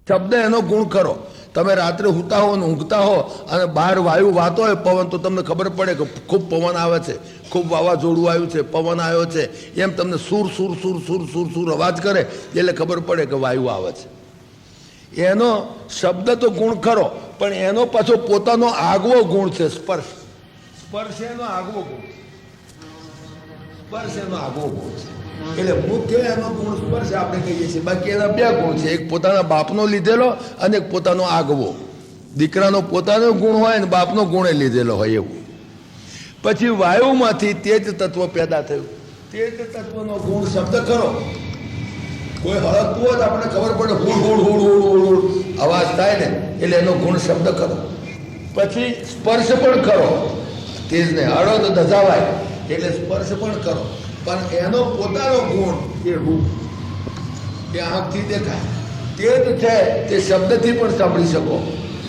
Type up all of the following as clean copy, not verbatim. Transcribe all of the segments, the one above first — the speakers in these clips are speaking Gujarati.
શબ્દ એનો ગુણ ખરો. તમે રાત્રે સૂતા હો ને ઊંઘતા હો અને બહાર વાયુ વાતો હોય પવન, તો તમને ખબર પડે કે ખૂબ પવન આવે છે, ખૂબ વાવાઝોડું આવ્યું છે, પવન આવ્યો છે, એમ તમને સુર સુર સુર સુર સુર સુર અવાજ કરે એટલે ખબર પડે કે વાયુ આવે છે. એનો શબ્દ તો ગુણ ખરો, પણ એનો પાછો પોતાનો આગવો ગુણ છે સ્પર્શ. સ્પર્શ એનો આગવો ગુણ છે. સ્પર્શ એનો આગવો ગુણ છે. એટલે મુખ્ય એનો ગુણ સ્પર્શ આપણે કહીએ છીએ. બાકી એના બે ગુણ છે, એક પોતાના બાપનો લીધેલો અને એક પોતાનો આગવો. દીકરાનો પોતાનો ગુણ હોય ને બાપનો ગુણ લીધેલો હોય એવું. પછી વાયુમાંથી તેજ તત્વ પેદા થયું. તેજ તત્વનો ગુણ શબ્દ ખરો. કોઈ હળકતું હોય તો આપણને ખબર પડે, hood hood hood hood hood hood અવાજ થાય ને એટલે એનો ગુણ શબ્દ ખરો. પછી સ્પર્શ પણ ખરો. તેજને હળો તો ધજાવાય એટલે સ્પર્શ પણ ખરો. પણ એનો પોતાનો ગુણ એ રૂપ, એ આંખથી દેખાય. તેજ છે તે શબ્દથી પણ સાંભળી શકો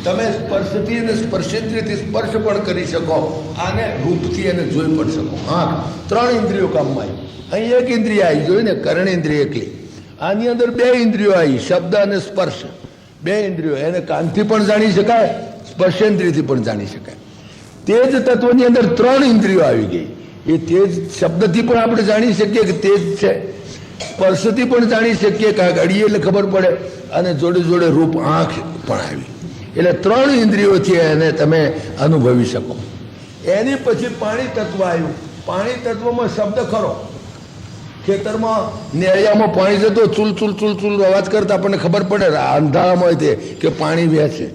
તમે, સ્પર્શથી અને સ્પર્શેન્દ્રિયથી સ્પર્શ પણ કરી શકો, આને રૂપથી એને જોઈ પણ શકો. આંખ 3 ઇન્દ્રિયો કામમાં આવી. અહીં 1 ઇન્દ્રિય આવી જોઈ ને, કર્ણેન્દ્રિય એકલી. આની અંદર 2 ઇન્દ્રિયો આવી, શબ્દ અને સ્પર્શ. 2 ઇન્દ્રિયો, એને કાનથી પણ જાણી શકાય, સ્પર્શેન્દ્રિયથી પણ જાણી શકાય. તેજ તત્વની અંદર 3 ઇન્દ્રિયો આવી ગઈ. એ તેજ શબ્દથી પણ આપણે જાણી શકીએ કે તેજ છે, સ્પર્શથી પણ જાણી શકીએ કે અડીએ એટલે ખબર પડે, અને જોડે જોડે રૂપ આંખ પણ આવી. એટલે 3 ઇન્દ્રિયોથી એને તમે અનુભવી શકો. એની પછી પાણી તત્વ આવ્યું. પાણી તત્વમાં શબ્દ ખરો. ખેતરમાં નેળિયામાં પાણી જતો ચૂલ ચૂલ ચૂલ ચૂલ અવાજ કરતા આપણને ખબર પડે, અંધારામાં હોય તે કે પાણી વહેશે,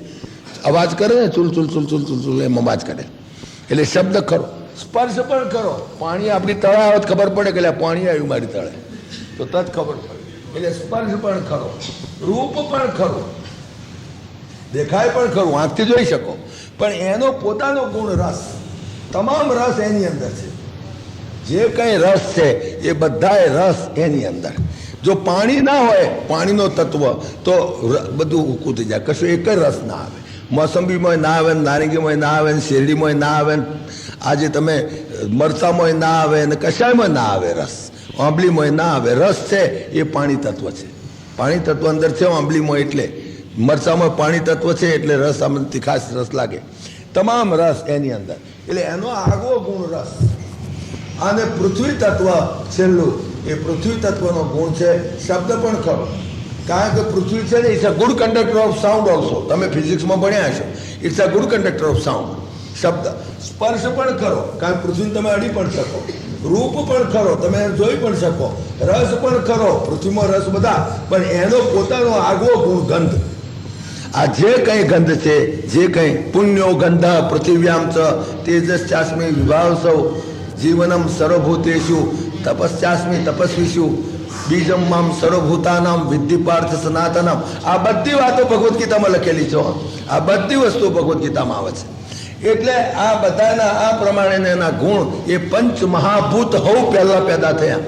અવાજ કરે ને ચૂલ ચૂલ ચૂલ ચૂલ ચૂલ ચૂલ એમ અવાજ કરે, એટલે શબ્દ ખરો. સ્પર્શ પણ ખરો. પાણી આપણી તળે આવે ખબર પડે કે પાણી આવ્યું મારી તળે, તો તરત ખબર પડે, એટલે સ્પર્શ પણ ખરો. રૂપ પણ ખરું, દેખાય પણ ખરું, આંખથી જોઈ શકો. પણ એનો પોતાનો ગુણ રસ. તમામ રસ એની અંદર છે. જે કંઈ રસ છે એ બધાય રસ એની અંદર. જો પાણી ના હોય, પાણીનો તત્વ, તો બધું ઊકું થઈ જાય, કશું એક જ રસ ના આવે. મોસંબીમાં ના આવે, નારંગીમાં ના આવે, શેરડીમાં ના આવે, આજે તમે મરચામાં ના આવે, ને કશાયમાં ના આવે રસ, આંબલીમાં ના આવે. રસ છે એ પાણી તત્વ છે. પાણી તત્વ અંદર છે આંબલીમાં, એટલે મરચામાં પાણી તત્વ છે એટલે રસ આમ તીખાશ રસ લાગે. તમામ રસ એની અંદર. એટલે એનો આગવો ગુણ રસ. અને પૃથ્વી તત્વ છેલ્લું, એ પૃથ્વી તત્વનો ગુણ છે શબ્દ પણ ખરો. કારણ કે પૃથ્વી છે ને, it's a good conductor of sound also. તમે ફિઝિક્સમાં ભણ્યા હશો, it's a good conductor of sound. શબ્દ. સ્પર્શ પણ ખરો, કારણ કે પૃથ્વીને તમે અડી પણ શકો. રૂપ પણ ખરો, તમે જોઈ પણ શકો. રસ પણ ખરો, પૃથ્વીમાં રસ બધા, પણ એનો પોતાનો આગવો ગુણ ગંધ. આ જે કંઈ ગંધ છે, જે કંઈ પુણ્યો ગંધ પૃથિવ્યામ ચ તેજશ્ચાસ્મી વિભાવસૌ જીવનમ સર્વભૂતેષુ તપસ્યાસ્મી તપસ્વીષુ બીજમ મામ સર્વભૂતાનામ વિદ્ધિ પાર્થ સનાતનમ. આ બધી વાતો ભગવદ્ ગીતામાં લખેલી છે. આ બધી વસ્તુઓ ભગવદ્ ગીતામાં આવે છે. એટલે આ બધાના આ પ્રમાણે એના ગુણ એ પંચ મહાભૂત હવ પહેલા પેદા થયા.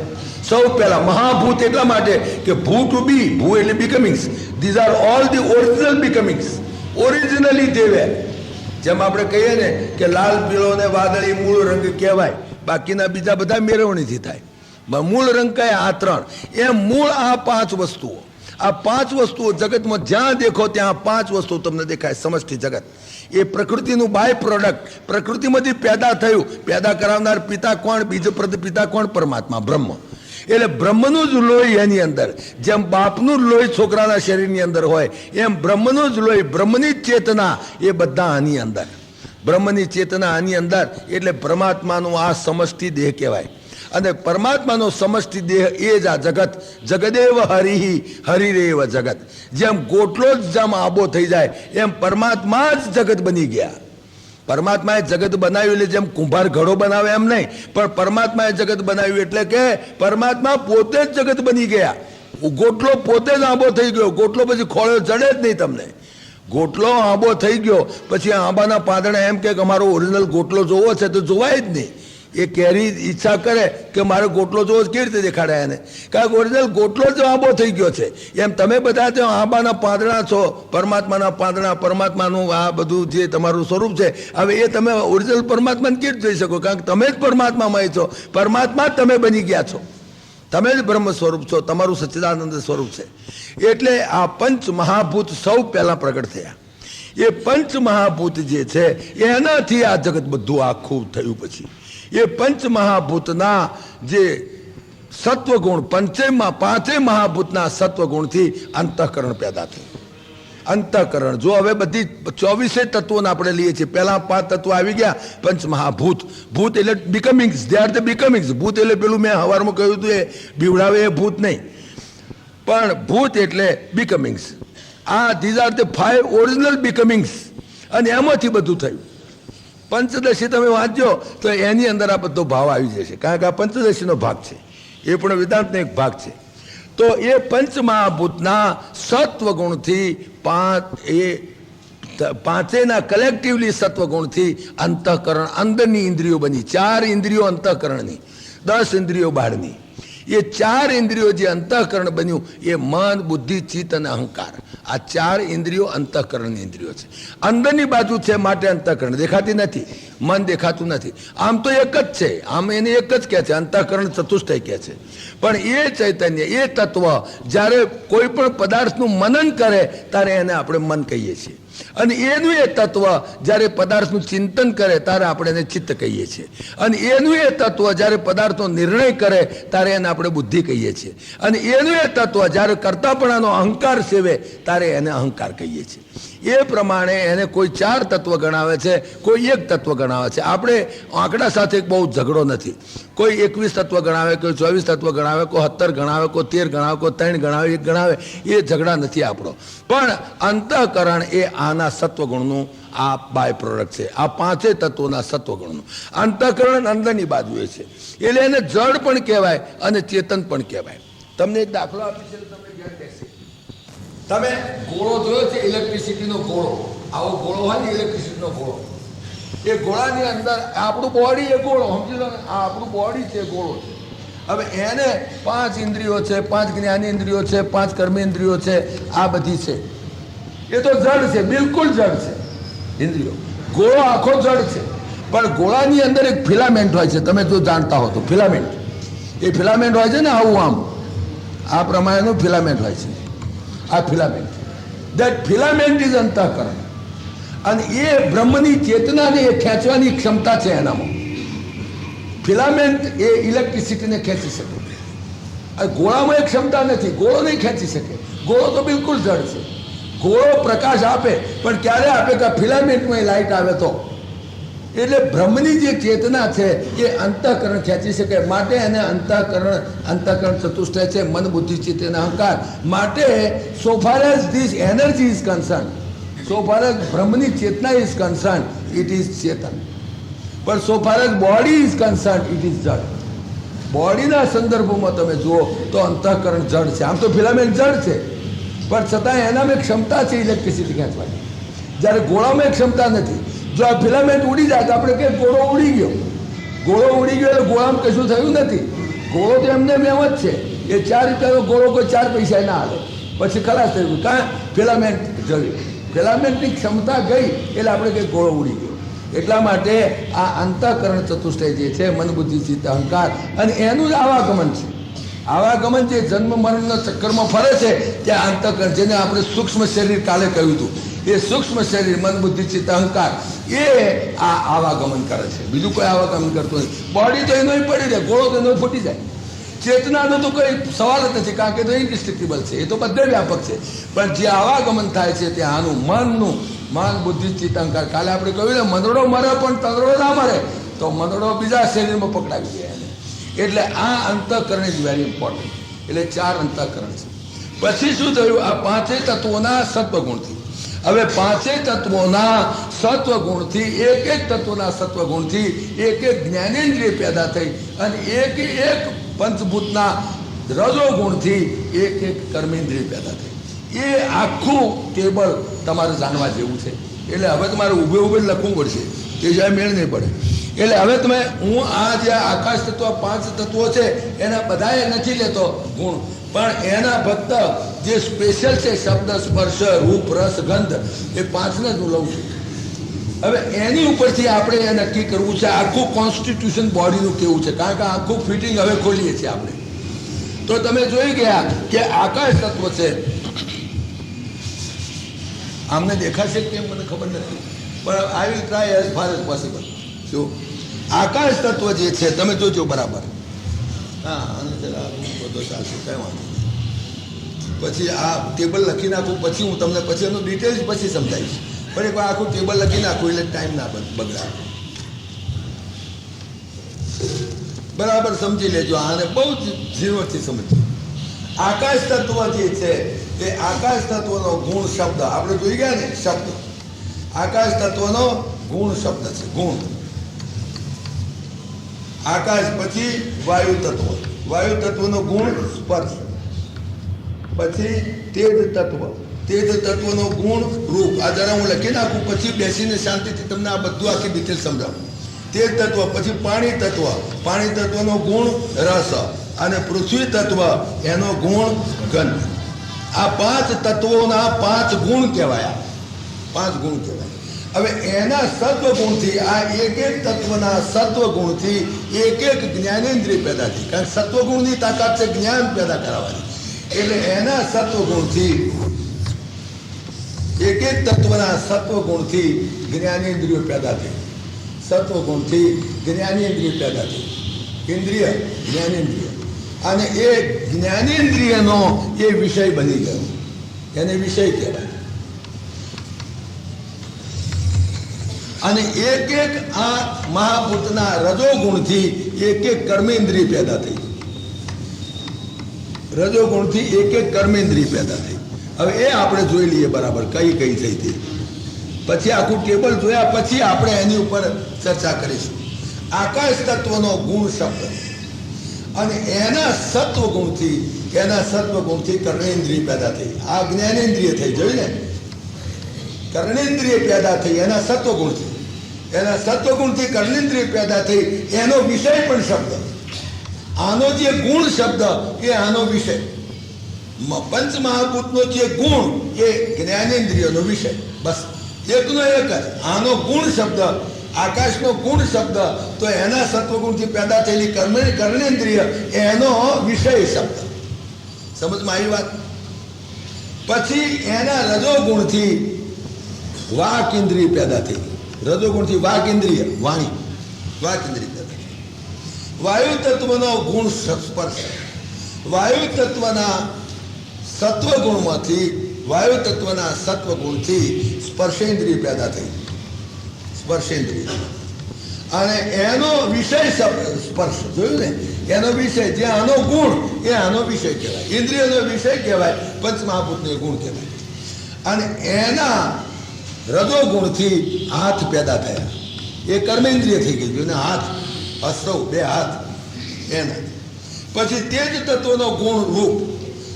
સૌ પહેલા મહાભૂત એટલા માટે કે ભૂ ટુ બી, ભૂ એટલે becomings. These are all the original becomings. Originally દેવે. જેમ આપણે કહીએ ને કે લાલ, પીળો ને વાદળી મૂળ રંગ કહેવાય, બાકીના બીજા બધા મેળવણીથી થાય. મૂળ રંગ કયા? આ 3. એ મૂળ આ 5 વસ્તુઓ. આ 5 વસ્તુઓ જગતમાં જ્યાં દેખો ત્યાં 5 વસ્તુઓ તમને દેખાય. સમષ્ટિ જગત એ પ્રકૃતિનું બાય પ્રોડક્ટ. પ્રકૃતિમાંથી પેદા થયું. પેદા કરાવનાર પિતા કોણ? બીજ પિતા કોણ? પરમાત્મા, બ્રહ્મ. એટલે બ્રહ્મનું જ લોહી એની અંદર. જેમ બાપનું જ લોહી છોકરાના શરીરની અંદર હોય, એમ બ્રહ્મનું જ લોહી, બ્રહ્મની જ ચેતના એ બધા આની અંદર. બ્રહ્મની ચેતના આની અંદર. એટલે પરમાત્માનું આ સમષ્ટિ દેહ કહેવાય. અને પરમાત્માનો સમષ્ટિ દેહ એ જ આ જગત. જગદેવ હરિ, હરિરેવ જગત. જેમ ગોટલો જ જેમ આબો થઈ જાય, એમ પરમાત્મા જ જગત બની ગયા. પરમાત્માએ જગત બનાવ્યું એટલે જેમ કુંભાર ઘડો બનાવે એમ નહીં, પણ પરમાત્માએ જગત બનાવ્યું એટલે કે પરમાત્મા પોતે જ જગત બની ગયા. ગોટલો પોતે જ આંબો થઈ ગયો. ગોટલો પછી ખોળ્યો ચડે જ નહીં તમને. ગોટલો આંબો થઈ ગયો પછી આંબાના પાંદડા એમ કે અમારો ઓરિજિનલ ગોટલો જોવો છે તો જોવાય જ નહીં. એ કેરી ઈચ્છા કરે કે મારો ગોટલો જોવો, કેવી રીતે દેખાડે એને? કારણ કે ઓરિજિનલ ગોટલો જ આંબો થઈ ગયો છે. એમ તમે બધા તો આંબાના પાંદડા છો, પરમાત્માના પાંદડા, પરમાત્માનું આ બધું જે તમારું સ્વરૂપ છે. હવે એ તમે ઓરિજિનલ પરમાત્માને કેવી રીતે જોઈ શકો? કારણ કે તમે જ પરમાત્મામાં છો. પરમાત્મા જ તમે બની ગયા છો. તમે જ બ્રહ્મ સ્વરૂપ છો, તમારું સચ્ચિદાનંદ સ્વરૂપ છે. એટલે આ પંચ મહાભૂત સૌ પહેલા પ્રગટ થયા. એ પંચ મહાભૂત જે છે એનાથી આ જગત બધું આખું થયું. પછી એ પંચ મહાભૂતના જે સત્વગુણ, પાંચેય મહાભૂતના સત્વગુણથી અંતઃકરણ પેદા થયું. અંતઃકરણ જો હવે બધી 24 તત્વોને આપણે લઈએ છીએ. પહેલા 5 તત્વો આવી ગયા, પંચ મહાભૂત. ભૂત એટલે બિકમિંગ્સ, દે આર ધ બિકમિંગ્સ. ભૂત એટલે પેલું મેં હવારમાં કહ્યું હતું એ બીવડાવે એ ભૂત નહીં, પણ ભૂત એટલે becomings. These are the 5 original becomings. અને એમાંથી બધું થયું. પંચદશી તમે વાંચજો તો એની અંદર આ બધો ભાવ આવી જશે, કારણ કે આ પંચદશીનો ભાગ છે, એ પણ વેદાંતનો એક ભાગ છે. તો એ પંચમહાભૂતના સત્વગુણથી પાંચેયના કલેક્ટિવલી સત્વગુણથી અંતઃકરણ, અંદરની ઇન્દ્રિયો બની. 4 ઇન્દ્રિયો અંતઃકરણની, 10 ઇન્દ્રિયો બહારની. એ 4 ઇન્દ્રિયો જે અંતઃકરણ બન્યું એ મન, બુદ્ધિ, ચિત્ત અને અહંકાર. આ 4 ઇન્દ્રિયો અંતઃકરણની ઇન્દ્રિયો છે. અંદરની બાજુ છે માટે અંતઃકરણ દેખાતી નથી, મન દેખાતું નથી. આમ તો એક જ છે, આમ એને એક જ કહે છે, અંતઃકરણ ચતુષ્ટય કહે છે. પણ એ ચૈતન્ય, એ તત્વ જ્યારે કોઈ પણ પદાર્થનું મનન કરે ત્યારે એને આપણે મન કહીએ છીએ. અને એનું એ તત્વ જ્યારે પદાર્થનું ચિંતન કરે ત્યારે આપણે એને ચિત્ત કહીએ છીએ. અને એનું એ તત્વ જ્યારે પદાર્થનો નિર્ણય કરે ત્યારે એને આપણે બુદ્ધિ કહીએ છીએ. અને એનું એ તત્વ જ્યારે કરતાપણાનો અહંકાર સેવે ત્યારે એને અહંકાર કહીએ છીએ. એ પ્રમાણે એને કોઈ 4 તત્વ ગણાવે છે, કોઈ 1 તત્વ ગણાવે છે. આપણે આંકડા સાથે બહુ ઝઘડો નથી. કોઈ 21 તત્વ ગણાવે, કોઈ 24 તત્વ ગણાવે, કોઈ 17 ગણાવે, કોઈ 13 ગણાવે, કોઈ 3 ગણાવે, 1 ગણાવે, એ ઝઘડા નથી આપણો. પણ અંતઃકરણ એ આના સત્વગુણનું આ બાય પ્રોડક્ટ છે. આ 5 તત્વોના સત્વગુણનું અંતઃકરણ અંદરની બાજુએ છે. એટલે એને જડ પણ કહેવાય અને ચેતન પણ કહેવાય. તમને એક દાખલો આપી છે, તમને યાદ રહેશે. તમે ગોળો જોયો છે, ઇલેક્ટ્રિસિટીનો ગોળો. આવો ગોળો હોય ને, ઇલેક્ટ્રિસિટીનો ગોળો. એ ગોળાની અંદર આપણું બોડી એ ગોળો, સમજી લો ને, આ આપણું બોડી છે, ગોળો છે. હવે એને 5 ઇન્દ્રિયો છે, 5 જ્ઞાનેન્દ્રિયો છે, 5 કર્મેન્દ્રિયો છે, આ બધી છે. એ તો જડ છે, બિલકુલ જડ છે ઇન્દ્રિયો. ગોળો આખો જડ છે. પણ ગોળાની અંદર એક ફિલામેન્ટ હોય છે, તમે જો જાણતા હો તો. ફિલામેન્ટ, એ ફિલામેન્ટ હોય છે ને, આવું આમ આ પ્રમાણેનું ફિલામેન્ટ હોય છે. આ ફિલામેન્ટ, દેટ ફિલામેન્ટ ઇઝ અંતઃકરણ. અને એ બ્રહ્મની ચેતનાને એ ખેંચવાની ક્ષમતા છે એનામાં. ફિલામેન્ટ એ ઇલેક્ટ્રિસિટીને ખેંચી શકે. ગોળામાં એ ક્ષમતા નથી, ગોળો નહીં ખેંચી શકે. ગોળો તો બિલકુલ જડ છે. ગોળો પ્રકાશ આપે, પણ ક્યારે આપે કે ફિલામેન્ટમાં લાઇટ આવે તો. એટલે બ્રહ્મની જે ચેતના છે એ અંતઃકરણ ખેંચી શકે. માટે એને અંતઃકરણ ચતુષ્ટય છે, મન, બુદ્ધિ, ચિત્ત અને અહંકાર. માટે so far as this energy is concern, so far as બ્રહ્મની ચેતના ઇઝ કન્સર્ન, ઇટ ઇઝ ચેતન. પણ so far as body is concern, it is જડ. બોડીના સંદર્ભમાં તમે જુઓ તો અંતઃકરણ જડ છે. આમ તો ફિલામેન્ટ જડ છે, પણ છતાં એનામાં એક ક્ષમતા છે ઇલેક્ટ્રિસિટી ખેંચવાની, જ્યારે ગોળામાં એક ક્ષમતા નથી. જો આ ફિલામેન્ટ ઉડી જાય તો આપણે કે ગોળો ઉડી ગયો. ગોળો ઉડી ગયો એટલે ગોળામાં કશું થયું નથી. ગોળો તો એમને એમ જ છે. એ 4 રૂપિયાનો ગોળો કોઈ 4 પૈસા ના આવે, પછી ખલાસ થઈ ગયું. કાં ફિલામેન્ટ જળ્યું, ફિલામેન્ટની ક્ષમતા ગઈ એટલે આપણે કે ગોળો ઉડી ગયો. એટલા માટે આ અંતઃકરણ ચતુષ્ટય જે છે, મન, બુદ્ધિ, ચિત્ત, અહંકાર, અને એનું જ આવાગમન છે. આવાગમન જે જન્મ મરણના ચક્કરમાં ફરે છે ત્યાં અંતઃકરણ, જેને આપણે સૂક્ષ્મ શરીર કાલે કહ્યું હતું, એ સૂક્ષ્મ શરીર, મન, બુદ્ધિ, ચિત્ત, અહંકાર, એ આ આવાગમન કરે છે. બીજું કોઈ આવાગમન કરતું નથી. બોડી તો એનો પડી જાય, ગોળો તો એનો ફૂટી જાય. ચેતનાનો તો કોઈ સવાલ જ નથી, કારણ કે તો ઇનડિસ્ટ્રક્ટિબલ છે, એ તો બધે વ્યાપક છે. પણ જે આવાગમન થાય છે ત્યાં આનું મનનું, મન, બુદ્ધિ, ચિત્ત, અહંકાર. કાલે આપણે કહ્યું ને, મંદડો મરે પણ તંદડો ના મરે, તો મંદડો બીજા શરીરમાં પકડાવી જાય. એટલે આ અંતઃકરણ ઇઝ વેરી ઇમ્પોર્ટન્ટ. એટલે 4 અંતઃકરણ છે. પછી શું થયું? આ 5 તત્વોના સત્વગુણથી, હવે 5 તત્વોના સત્વગુણથી, એક તત્વના સત્વગુણથી એક જ્ઞાનેન્દ્રિય પેદા થઈ, અને એક પંચભૂતના રજોગુણથી એક કર્મેન્દ્રિય પેદા થઈ. એ આખું ટેબલ તમારે જાણવા જેવું છે. એટલે હવે તમારે ઊભે લખવું પડશે, તે જાય મેળ નહીં પડે. એટલે હવે તમે, હું આ જે આકાશ તત્વ 5 તત્વો છે એના બધાએ નથી લેતો ગુણ, પણ એના ફક્ત જે સ્પેશિયલ છે, શબ્દ, સ્પર્શ, રૂપ, રસ, ગંધ, એ 5ને જ હું લઉં છું. હવે એની ઉપરથી આપણે એ નક્કી કરવું છે આખું કોન્સ્ટિટ્યુશન બોડીનું કેવું છે, કારણ કે આખું ફિટિંગ હવે ખોલીએ છીએ આપણે. તો તમે જોઈ ગયા કે આકાશ તત્વ છે. આમને દેખાશે કેમ મને ખબર નથી, પણ I will try as far as possible. શું આકાશ તત્વ જે છે તમે જોજો બરાબર. હા, અને જરા બધો ચાલશે, કઈ વાંધો નહીં. પછી આ ટેબલ લખી નાખું, પછી હું તમને પછી એનું ડિટેલ્સ પછી સમજાવીશ. પણ એક વાર આખું ટેબલ લખી નાખું એટલે ટાઈમ ના બગડાય. બરાબર સમજી લેજો, આને બહુ જ ઝીણવટથી સમજો. આકાશ તત્વ જે છે એ આકાશ તત્વનો ગુણ શબ્દ આપણે જોઈ ગયા ને. શબ્દ આકાશ તત્વનો ગુણ શબ્દ છે. ગુણ આકાશ, પછી વાયુ તત્વ. વાયુ તત્વનો ગુણ સ્પર્શ, પછી તેજ તત્વ. તેજ તત્વનો ગુણ રૂપ. આ જરા હું લખી નાખું, પછી બેસીને શાંતિથી તમને આ બધું આખી ડિટેલ સમજાવું. તેજ તત્વ, પછી પાણી તત્વ. પાણી તત્વનો ગુણ રસ, અને પૃથ્વી તત્વ એનો ગુણ ગંધ. આ 5 તત્વોના 5 ગુણ કહેવાય. 5 ગુણ કહેવાય. હવે એના સત્વ ગુણથી, આ એક એક તત્વના સત્વ ગુણથી એક એક જ્ઞાનેન્દ્રિય પેદા થઈ. કારણ કે સત્વ ગુણની તાકાત છે જ્ઞાન પેદા કરાવવાની. એટલે એના સત્વ ગુણથી, એક એક તત્વના સત્વ ગુણથી જ્ઞાનેન્દ્રિયો પેદા થઈ. સત્વ ગુણથી જ્ઞાનેન્દ્રિય પેદા થઈ. ઇન્દ્રિય, જ્ઞાનેન્દ્રિય. અને એ જ્ઞાનેન્દ્રિયનો એ વિષય બની ગયો. એને વિષય કહેવાય. અને એક એક આ મહાભૂતના રજોગુણથી એક એક કર્મેન્દ્રિય પેદા થઈ. રજોગુણથી એક એક કર્મેન્દ્રિય પેદા થઈ. હવે એ આપણે જોઈ લઈએ બરાબર કઈ કઈ થઈ હતી. પછી આખું ટેબલ જોયા પછી આપણે એની ઉપર ચર્ચા કરીશું. આકાશ તત્વનો ગુણ શબ્દ, અને એના સત્વ ગુણથી કર્ણેન્દ્રિય પેદા થઈ. આ જ્ઞાનેન્દ્રિય થઈ, જોયું ને. કર્ણેન્દ્રિય પેદા થઈ એના સત્વગુણથી. એના સત્વગુણથી કર્ણેન્દ્રિય પેદા થઈ. એનો વિષય પણ શબ્દ. આનો જે ગુણ શબ્દ એ આનો વિષય. પંચ મહાભૂતનો જે ગુણ એ જ્ઞાનેન્દ્રિયનો વિષય. બસ એકનો એક જ. આનો ગુણ શબ્દ, આકાશનો ગુણ શબ્દ, તો એના સત્વગુણથી પેદા થયેલી કર્ણેન્દ્રિય એનો વિષય શબ્દ. સમજમાં આવી વાત? પછી એના રજોગુણથી વાક ઇન્દ્રિય પેદા થઈ. રજોગુણથી વાક ઇન્દ્રિય, વાણી, વાક ઇન્દ્રિય પેદા થઈ. વાયુ તત્વનો ગુણ સ્પર્શ. વાયુ તત્વના સત્વગુણમાંથી, વાયુ તત્વના સત્વગુણથી સ્પર્શેન્દ્રિય પેદા થઈ. સ્પર્શેન્દ્રિય. અને એનો વિષય સ્પર્શ, જોયું ને. એનો વિષય, જે આનો ગુણ એ આનો વિષય કહેવાય. ઇન્દ્રિયનો વિષય કહેવાય, પંચમહાભૂતનો ગુણ કહેવાય. અને એના રજોગુણથી હાથ પેદા થયા. એ કર્મેન્દ્રિય થઈ ગયું ને. હાથ, અસ્ત્રવ, 2 હાથ એના. પછી તેજ તત્વનો ગુણ રૂપ,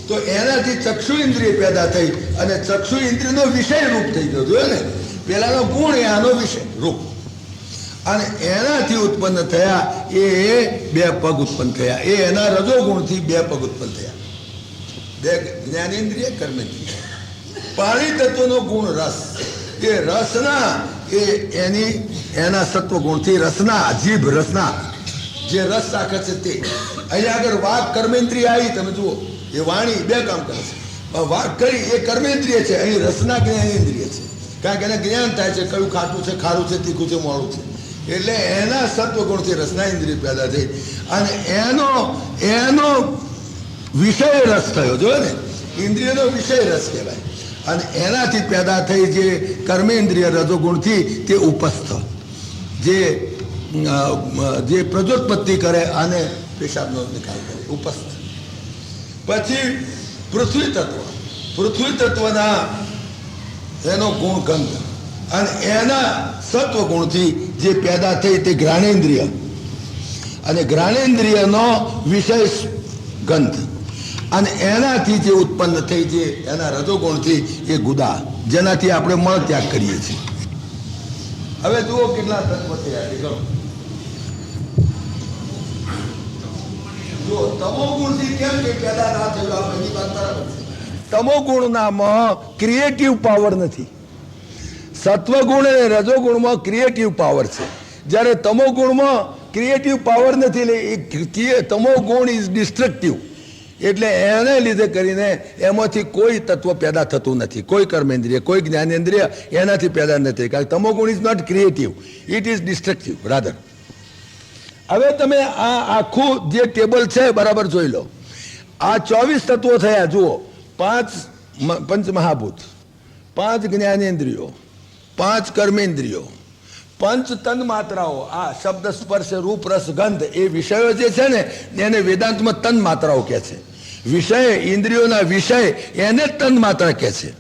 તો એનાથી ચક્ષુ ઇન્દ્રિય પેદા થઈ. અને ચક્ષુ ઇન્દ્રિયનો વિષય રૂપ થઈ ગયો, જોયો ને. પેલાનો ગુણ એ આનો વિષય રૂપ. અને એનાથી ઉત્પન્ન થયા એ 2 પગ ઉત્પન્ન થયા. એ એના રજોગુણથી 2 પગ ઉત્પન્ન થયા. 2 જ્ઞાનેન્દ્રિય, કર્મેન્દ્રિય. પાણી તત્વનો ગુણ રસ. એ રસના, એ એના સત્વગુણથી રસના, જીભ રસના, જે રસ રાખે છે તે. અહીંયા આગળ વાક કર્મેન્દ્રિય આવી, તમે જુઓ. એ વાણી 2 કામ કરે છે. વાક કરી એ કર્મેન્દ્રિય છે. અહીં રસના જ્ઞાનેન્દ્રિય છે. કારણ કે એને જ્ઞાન થાય છે કયું ખાટું છે, ખારું છે, તીખું છે, મોડું છે. એટલે એના સત્વગુણથી રસના ઇન્દ્રિય પેદા થઈ. અને એનો વિષય રસ થયો, જોયો ને. ઇન્દ્રિયનો વિષય રસ કહેવાય. અને એનાથી પેદા થઈ જે કર્મેન્દ્રિય રજોગુણથી તે ઉપસ્થ, જે પ્રજોત્પત્તિ કરે અને પેશાબનો નિકાલ કરે, ઉપસ્થ. પછી પૃથ્વી તત્વ. પૃથ્વી તત્વના એનો ગુણ ગંધ, અને એના સત્વગુણથી જે પેદા થઈ તે જ્ઞાનેન્દ્રિય. અને જ્ઞાનેન્દ્રિયનો વિષય ગંધ. અને એનાથી જે ઉત્પન્ન થઈ, જે એના રજોગુણથી એ ગુદા, જેનાથી આપણે મળ ત્યાગ કરીએ છીએ. હવે જુઓ કેટલા તત્વ થયા. જો તમો ગુણથી કેમ કે પેદા ના થયું, આપણી વાત બરાબર છે. તમો ગુણનામાં ક્રિએટિવ પાવર નથી. સત્વગુણ અને રજોગુણમાં ક્રિએટિવ પાવર છે. જ્યારે તમો ગુણમાં ક્રિએટિવ પાવર નથી. એટલે તમો ગુણ ઇઝ ડિસ્ટ્રક્ટિવ. એટલે એને લીધે કરીને એમાંથી કોઈ તત્વ પેદા થતું નથી, કોઈ કર્મેન્દ્રિય, કોઈ જ્ઞાનેન્દ્રિય એનાથી પેદા નથી, કારણ કે તમોગુણ is not creative, it is destructive rather. હવે તમે આ આખું જે ટેબલ છે બરાબર જોઈ લો. આ 24 તત્વો થયા જુઓ, 5 પંચમહાભૂત, 5 જ્ઞાનેન્દ્રિયો, 5 કર્મેન્દ્રિયો, 5 તન માત્રાઓ. આ શબ્દ સ્પર્શ રૂપ રસ ગંધ એ વિષયો જે છે ને એને વેદાંતમાં તન માત્રાઓ કહે છે. વિષય ઇન્દ્રિયોના વિષય એને તન માત્રા કહે છે.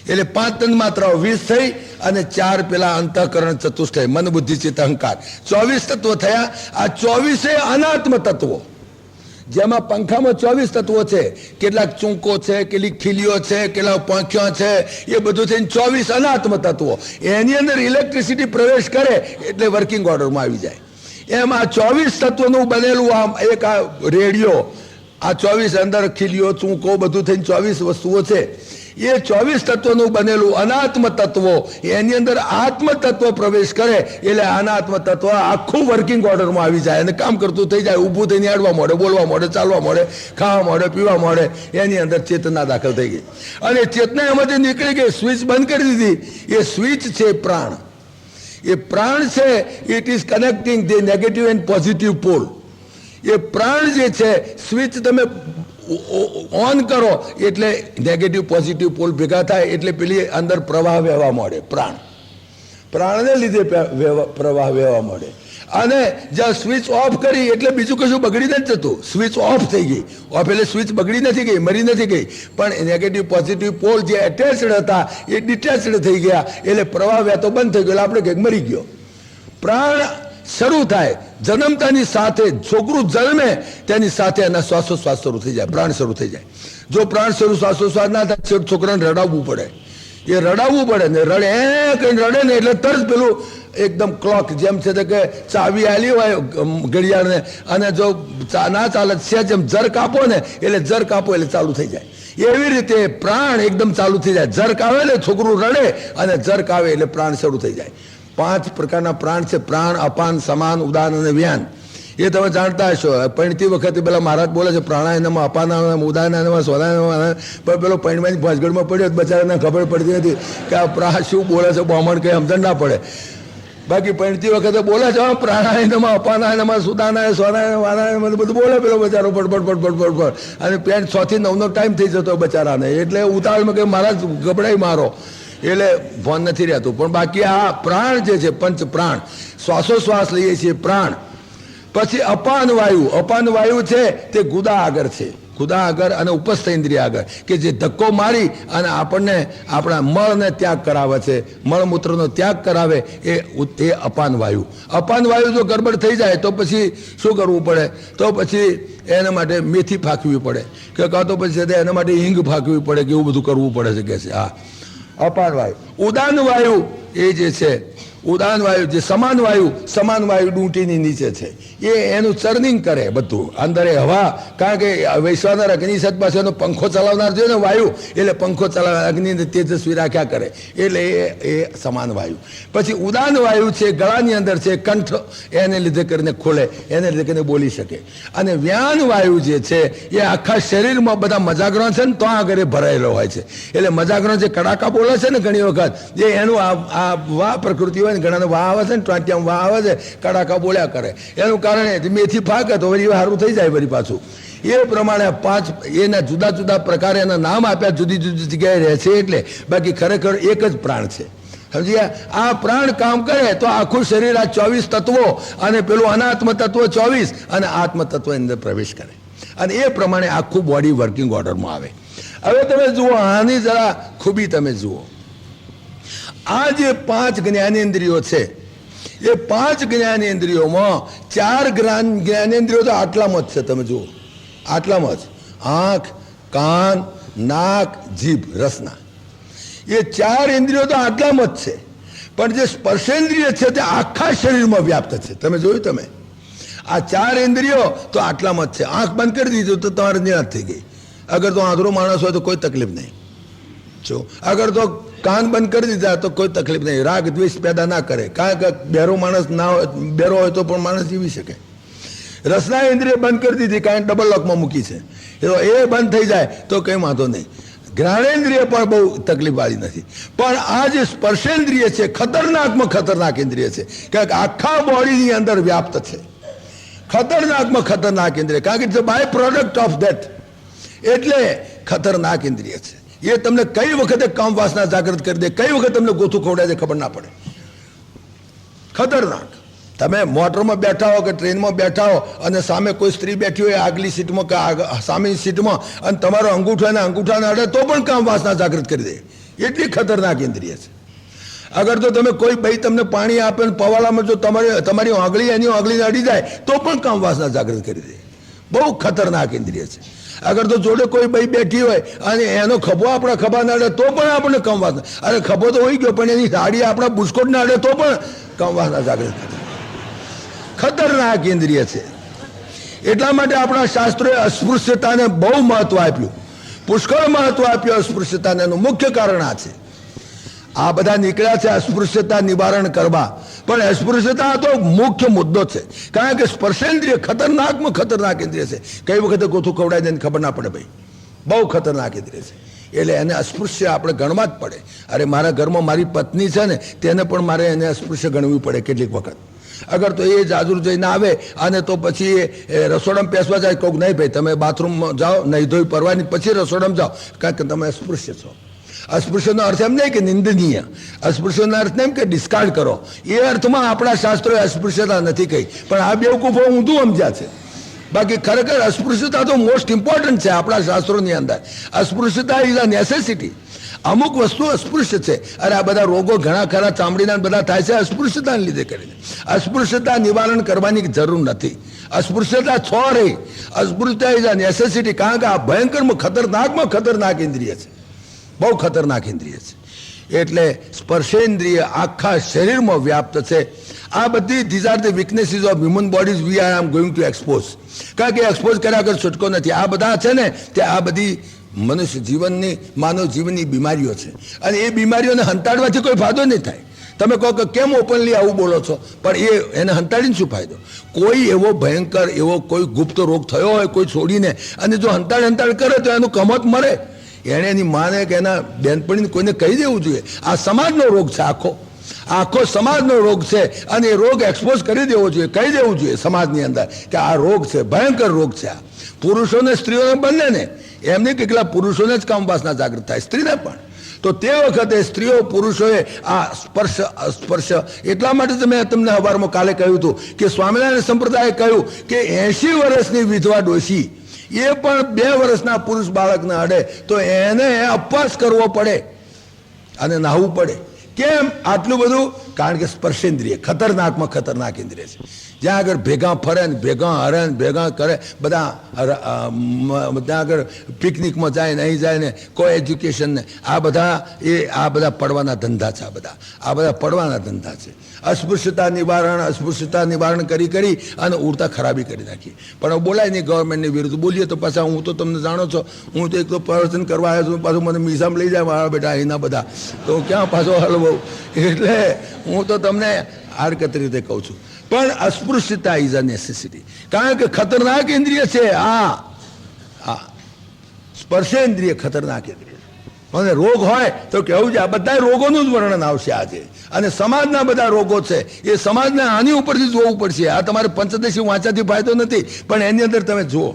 એટલે 5 તન માત્રાઓ 20 થઈ અને 4 પેલા અંતઃકરણ ચતુષ્ટય મન બુદ્ધિ ચિત્ત અહંકાર 24 તત્વો થયા. આ 24 અનાત્મ તત્વો, જેમાં પંખામાં 24 તત્વો છે, કેટલાક ચૂંકો છે, કેટલીક ખીલીઓ છે, કેટલાક પાંખ્યો છે, એ બધું થઈને 24 અનાત્મ તત્વો. એની અંદર ઇલેક્ટ્રિસિટી પ્રવેશ કરે એટલે વર્કિંગ ઓર્ડરમાં આવી જાય. એમ આ 24 તત્વોનું બનેલું આમ એક આ રેડિયો, આ 24 અંદર ખીલીઓ ચૂંકો બધું થઈને 24 વસ્તુઓ છે. એ 24 તત્વોનું બનેલું અનાત્મ તત્વો, એની અંદર આત્મ તત્વ પ્રવેશ કરે એટલે અનાત્મ તત્વ આખું વર્કિંગ ઓર્ડરમાં આવી જાય અને કામ કરતું થઈ જાય. ઊભું થઈને આડવા મળે, બોલવા મળે, ચાલવા મળે, ખાવા મળે, પીવા મળે. એની અંદર ચેતના દાખલ થઈ ગઈ અને ચેતના એમાંથી નીકળી ગઈ, સ્વિચ બંધ કરી દીધી. એ સ્વિચ છે પ્રાણ. એ પ્રાણ છે, it is connecting the negative and positive pole. એ પ્રાણ જે છે, સ્વિચ તમે ઓન કરો એટલે નેગેટિવ પોઝિટિવ પોલ ભેગા થાય એટલે પેલી અંદર પ્રવાહ વહેવા મળે. પ્રાણને લીધે પ્રવાહ વહેવા મળે. અને જ્યાં સ્વિચ ઓફ કરી એટલે બીજું કશું બગડી નથી જતું. સ્વિચ ઓફ થઈ ગઈ, ઓફ એટલે સ્વિચ બગડી નથી ગઈ, મરી નથી ગઈ, પણ નેગેટિવ પોઝિટિવ પોલ જે એટેચડ હતા એ ડિટેચડ થઈ ગયા એટલે પ્રવાહ વહેતો બંધ થઈ ગયો એટલે આપણે કંઈક મરી ગયો. પ્રાણ શરૂ થાય જન્મતાની સાથે, છોકરું જન્મે તેની સાથે એના શ્વાસોશ્વાસ શરૂ થઈ જાય, પ્રાણ શરૂ થઈ જાય. જો પ્રાણ શરૂ શ્વાસોશ્વાસ ના થાય છોકરાને રડાવવું પડે. એ રડાવવું પડે ને રડે કઈ રડે ને એટલે તરત પેલું એકદમ ક્લોક જેમ છે કે ચાવી આલી હોય ઘડિયાળને અને જો ના ચાલે છે જેમ જર કાપો ને એટલે જર કાપો એટલે ચાલુ થઈ જાય. એવી રીતે પ્રાણ એકદમ ચાલુ થઈ જાય. જરક આવે એટલે છોકરું રડે અને જરક આવે એટલે પ્રાણ શરૂ થઈ જાય. 5 પ્રકારના પ્રાણ છે, પ્રાણ, અપાન, સમાન, ઉદાન અને વ્યાન. એ તમે જાણતા હશો. પૈણતી વખતે પેલા મહારાજ બોલે છે પ્રાણાયામમાં, અપાનાયામ, ઉદાનાયામમાં, સ્વદાનાયામમાં. પણ પેલો પૈણવાની ભાંજગઢમાં પડ્યો બચારાને ખબર પડતી નથી કે આ પ્રાણ શું બોલે છે, બ્રાહ્મણ કંઈ સમજણ ના પડે. બાકી પૈણતી વખતે બોલે છે પ્રાણાયામમાં, અપાનાયામમાં, સુદાનાય, સ્વદાનાય, વાનાયામ બધું બોલે પેલો બચારો ફટફટ. અને પેન્ટ 6 થી 9નો ટાઈમ થઈ જતો બચારાને. એટલે ઉતાવળમાં કે મહારાજ ગબડાઈ મારો એટલે ભાન નથી રહેતું. પણ બાકી આ પ્રાણ જે છે, પંચ પ્રાણ, શ્વાસોશ્વાસ લઈએ છીએ પ્રાણ. પછી અપાન વાયુ. અપાન વાયુ છે તે ગુદા આગળ છે, ગુદા આગળ અને ઉપસ્થ ઇન્દ્રિય આગળ, કે જે ધક્કો મારી અને આપણને આપણા મળને ત્યાગ કરાવે છે, મળમૂત્રનો ત્યાગ કરાવે એ અપાન વાયુ. અપાન વાયુ જો ગડબડ થઈ જાય તો પછી શું કરવું પડે? તો પછી એના માટે મેથી ફાંકવી પડે, કે કાં તો પછી એના માટે હિંગ ફાંકવી પડે, કે એવું બધું કરવું પડે છે કે છે. હા, અપાન વાયુ. ઉદાન વાયુ એ જે છે, ઉદાન વાયુ જે સમાન વાયુ ડૂંટીની નીચે છે, એ એનું ચર્નિંગ કરે બધું અંદરે હવા. કારણ કે વૈશ્વાનર અગ્નિશદ પાસેનો પંખો ચલાવનાર જોઈએ ને વાયુ, એટલે પંખો ચલાવનાર અગ્નિને તેજસ્વી રાખ્યા કરે એટલે એ સમાન વાયુ. પછી ઉદાન વાયુ છે, ગળાની અંદર છે, કંઠ એને લીધે કરીને ખોલે, એને લીધે કરીને બોલી શકે. અને વ્યાન વાયુ જે છે એ આખા શરીરમાં બધા મજાગ્રહ છે ને તો આગળ ભરાયેલો હોય છે. એટલે મજાગ્રહ જે કડાકા બોલે છે ને ઘણી વખત એ એનું આ વા પ્રકૃતિ હોય ને, ઘણાને વાહ આવે છે ને, 20 વાહ આવે છે, કડાકા બોલ્યા કરે. એનું કારણે મેથી ફાકે તો વળી સારું થઈ જાય વળી પાછું. એ પ્રમાણે 5 એના જુદા જુદા પ્રકારે એના નામ આપ્યા, જુદી જુદી જગ્યાએ રહે છે. એટલે બાકી ખરેખર એક જ પ્રાણ છે. સમજ્યા? આ પ્રાણ કામ કરે તો આખું શરીર આ 24 તત્વો અને પેલું અનાત્મ તત્વ 24 અને આત્મ તત્વ અંદર પ્રવેશ કરે અને એ પ્રમાણે આખું બોડી વર્કિંગ ઓર્ડરમાં આવે. હવે તમે જુઓ, આની જરા ખૂબી તમે જુઓ. આ જે 5 જ્ઞાનેન્દ્રિયો છે, એ 5 જ્ઞાનેન્દ્રિયોમાં 4 જ્ઞાનેન્દ્રિયો તો આટલામાં જ છે. તમે જુઓ, આટલામાં જ. આંખ, કાન, નાક, જીભ, રસના, એ 4 ઇન્દ્રિયો તો આટલામાં જ છે. પણ જે સ્પર્શેન્દ્રિય છે તે આખા શરીરમાં વ્યાપ્ત છે. તમે જોયું? તમે આ 4 ઇન્દ્રિયો તો આટલામાં જ છે. આંખ બંધ કરી દીધું તો તમારે નિરાશ થઈ ગઈ. અગર તો આંધળો માણસ હોય તો કોઈ તકલીફ નહીં. જો અગર તો કાન બંધ કરી દીધા તો કોઈ તકલીફ નહીં, રાગ દ્વેષ પેદા ના કરે. કારણ કે બેરો માણસ ના હોય, બેરો હોય તો પણ માણસ જીવી શકે. રસના ઇન્દ્રિય બંધ કરી દીધી, કારણ ડબલ લોકમાં મૂકી છે. એ બંધ થઈ જાય તો કંઈ વાંધો નહીં. જ્ઞાનેન્દ્રિય પણ બહુ તકલીફવાળી નથી. પણ આ જે સ્પર્શેન્દ્રિય છે ખતરનાકમાં ખતરનાક ઇન્દ્રિય છે, કારણ કે આખા બોડીની અંદર વ્યાપ્ત છે. ખતરનાકમાં ખતરનાક ઇન્દ્રિય, કારણ કે it's by product of that. એટલે ખતરનાક ઇન્દ્રિય છે. એ તમને કઈ વખતે કામ વાસના જાગૃત કરી દે, કઈ વખત તમને ગોથું ખવડાવે ખબર ના પડે. ખતરનાક. તમે મોટરમાં બેઠા હો કે ટ્રેનમાં બેઠા હો અને સામે કોઈ સ્ત્રી બેઠી હોય આગલી સીટમાં કે સામેની સીટમાં, અને તમારો અંગૂઠાને અડે તો પણ કામ વાસના જાગૃત કરી દે. એટલી ખતરનાક ઇન્દ્રિય છે. અગર તો તમે કોઈ ભાઈ તમને પાણી આપે ને પવાલામાં જો તમારી આંગળી એની આંગળીને અડી જાય તો પણ કામ વાસના જાગૃત કરી દે. બહુ ખતરનાક ઇન્દ્રિય છે. અગર તો જોડે કોઈ ભાઈ બેઠી હોય અને એનો ખભો આપણા ખભાને અડે તો પણ આપણને કામ વાસના, અરે ખભો તો હોઈ ગયો પણ એની સાડી આપણા બુસ્કોટને અડે તો પણ કામ વાસના જાગૃત કરે. ખતરનાક ઇન્દ્રિય છે. એટલા માટે આપણા શાસ્ત્રોએ અસ્પૃશ્યતાને બહુ મહત્વ આપ્યું, પુષ્કળ મહત્વ આપ્યું અસ્પૃશ્યતાને. એનું મુખ્ય કારણ આ છે. આ બધા નીકળ્યા છે અસ્પૃશ્યતા નિવારણ કરવા, પણ અસ્પૃશ્યતા તો મુખ્ય મુદ્દો છે. કારણ કે સ્પર્શેન્દ્રિય ખતરનાકમાં ખતરનાક ઇન્દ્રિય છે. કઈ વખતે ગોથું ખવડાય દે ખબર ના પડે ભાઈ. બહુ ખતરનાક ઇન્દ્રિય છે. એટલે એને અસ્પૃશ્ય આપણે ગણવા જ પડે. અરે મારા ઘરમાં મારી પત્ની છે ને તેને પણ મારે એને અસ્પૃશ્ય ગણવી પડે કેટલીક વખત. અગર તો એ જાજરૂ જઈને આવે અને તો પછી એ રસોડામાં પેસવા જાય, કહું નહીં ભાઈ તમે બાથરૂમમાં જાઓ, નહીં ધોઈ પરવાની પછી રસોડામાં જાઓ, કારણ કે તમે અસ્પૃશ્ય છો. અસ્પૃશ્યનો અર્થ એમ નહીં કે નિંદનીય, અસ્પૃશ્યનો અર્થ એમ કે ડિસ્કાર્ડ કરો. એ અર્થમાં આપણા શાસ્ત્રોએ અસ્પૃશ્યતા નથી કહી, પણ આ બેવકૂફો ઊંધું સમજ્યા છે. બાકી ખરેખર અસ્પૃશ્યતા તો મોસ્ટ ઇમ્પોર્ટન્ટ છે આપણા શાસ્ત્રોની અંદર. અસ્પૃશ્યતા ઇઝ અ નેસેસિટી. અમુક વસ્તુ અસ્પૃશ્ય છે. અરે આ બધા રોગો ઘણા ખરા ચામડીના બધા થાય છે અસ્પૃશ્યતાને લીધે કરીને. અસ્પૃશ્યતા નિવારણ કરવાની જરૂર નથી. અસ્પૃશ્યતા છો રહી. અસ્પૃશ્યતા ઇઝ અ નેસેસિટી, કારણ કે આ ભયંકરમાં ખતરનાક ઇન્દ્રિય છે. બહુ ખતરનાક ઇન્દ્રિય છે. એટલે સ્પર્શેન્દ્રિય આખા શરીરમાં વ્યાપ્ત છે. આ બધી these are the weaknesses of human bodies we are am going to expose. કારણ કે એક્સપોઝ કર્યા વગર છૂટકો નથી. આ બધા છે ને તે આ બધી મનુષ્ય જીવનની માનવ જીવનની બીમારીઓ છે. અને એ બીમારીઓને હંતાડવાથી કોઈ ફાયદો નહીં થાય. તમે કહો કે કેમ ઓપનલી આવું બોલો છો, પણ એને હંતાડીને શું ફાયદો? કોઈ એવો ભયંકર એવો કોઈ ગુપ્ત રોગ થયો હોય કોઈ છોડીને, અને જો હંતાડ કરે તો એનું કમત મરે. એણે એની માને કે એના બેનપણીને કોઈને કહી દેવું જોઈએ. આ સમાજનો રોગ છે. આખો સમાજનો રોગ છે, અને એ રોગ એક્સપોઝ કરી દેવો જોઈએ, કહી દેવું જોઈએ સમાજની અંદર કે આ રોગ છે, ભયંકર રોગ છે. આ પુરુષોને સ્ત્રીઓને બંનેને, એમ નહીં કે કેટલા પુરુષોને જ કામ વાસના જાગૃત થાય, સ્ત્રીને પણ. તો તે વખતે સ્ત્રીઓ પુરુષોએ આ સ્પર્શ એટલા માટે મેં તમને હવારમાં કાલે કહ્યું હતું કે સ્વામિનારાયણ સંપ્રદાયે કહ્યું કે 80 વર્ષની વિધવા ડોશી એ પણ 2 વર્ષના પુરુષ બાળકને અડે તો એને અપવાસ કરવો પડે અને નાહવું પડે. કેમ આટલું બધું? કારણ કે સ્પર્શેન્દ્રિય ખતરનાકમાં ખતરનાક ઇન્દ્રિય છે. જ્યાં આગળ ભેગા ફરે ને ભેગા હરે ને ભેગા કરે, બધા ત્યાં આગળ પિકનિકમાં જાય ને અહીં જાય ને કોઈ એજ્યુકેશન ને આ બધા પડવાના ધંધા છે. આ બધા પડવાના ધંધા છે. અસ્પૃશ્યતા નિવારણ કરી અને ઉડતા ખરાબી કરી નાખી. પણ બોલાય નહીં ગવર્મેન્ટની વિરુદ્ધ બોલીએ તો પાછા હું તો તમને જાણો છો, હું તો એક તો પ્રવચન કરવા આવ્યો છું, પાછું મને મીસામાં લઈ જાય મારા બેટા અહીંના બધા, તો ક્યાં પાછો હલવો. એટલે હું તો તમને આડકતરી રીતે કહું છું. પણ અસ્પૃશ્યતા ઇઝ અ નેસેસિટી, કારણ કે ખતરનાક ઇન્દ્રિય છે. આ સ્પર્શેન્દ્રિય ખતરનાક ઇન્દ્રિય. અને રોગ હોય તો કેવું છે, આ બધા રોગોનું જ વર્ણન આવશે આજે. અને સમાજના બધા રોગો છે એ સમાજને આની ઉપરથી જોવું પડશે. આ તમારે પંચદશી વાંચાથી ફાયદો નથી, પણ એની અંદર તમે જુઓ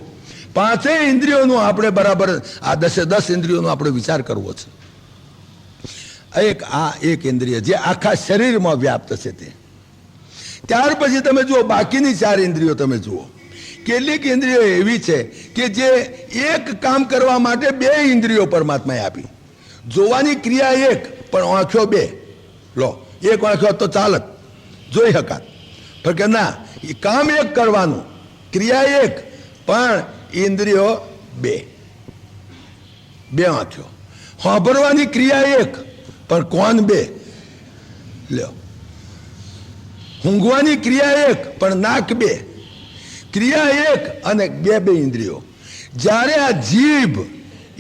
5 ઇન્દ્રિયોનું આપણે બરાબર આ 10 ઇન્દ્રિયોનો આપણે વિચાર કરવો છે. એક ઇન્દ્રિય જે આખા શરીરમાં વ્યાપ્ત છે તે. ત્યાર પછી તમે જુઓ બાકીની 4 ઇન્દ્રિયો તમે જુઓ. કેટલીક ઇન્દ્રિયો એવી છે કે જે એક કામ કરવા માટે 2 ઇન્દ્રિયો પરમાત્માએ આપી. જોવાની ક્રિયા 1 પણ આંખો 2. લો, એક આંખો તો ચાલત, જોઈ શકાત, પણ કે ના, એ કામ 1 કરવાનું, ક્રિયા 1 પણ ઇન્દ્રિયો 2 આંખો. સાંભળવાની ક્રિયા 1 પણ કોણ 2. લ્યો, ઊંઘવાની ક્રિયા 1 પણ નાક 2. ક્રિયા 1 અને 2 ઇન્દ્રિયો. જ્યારે આ જીભ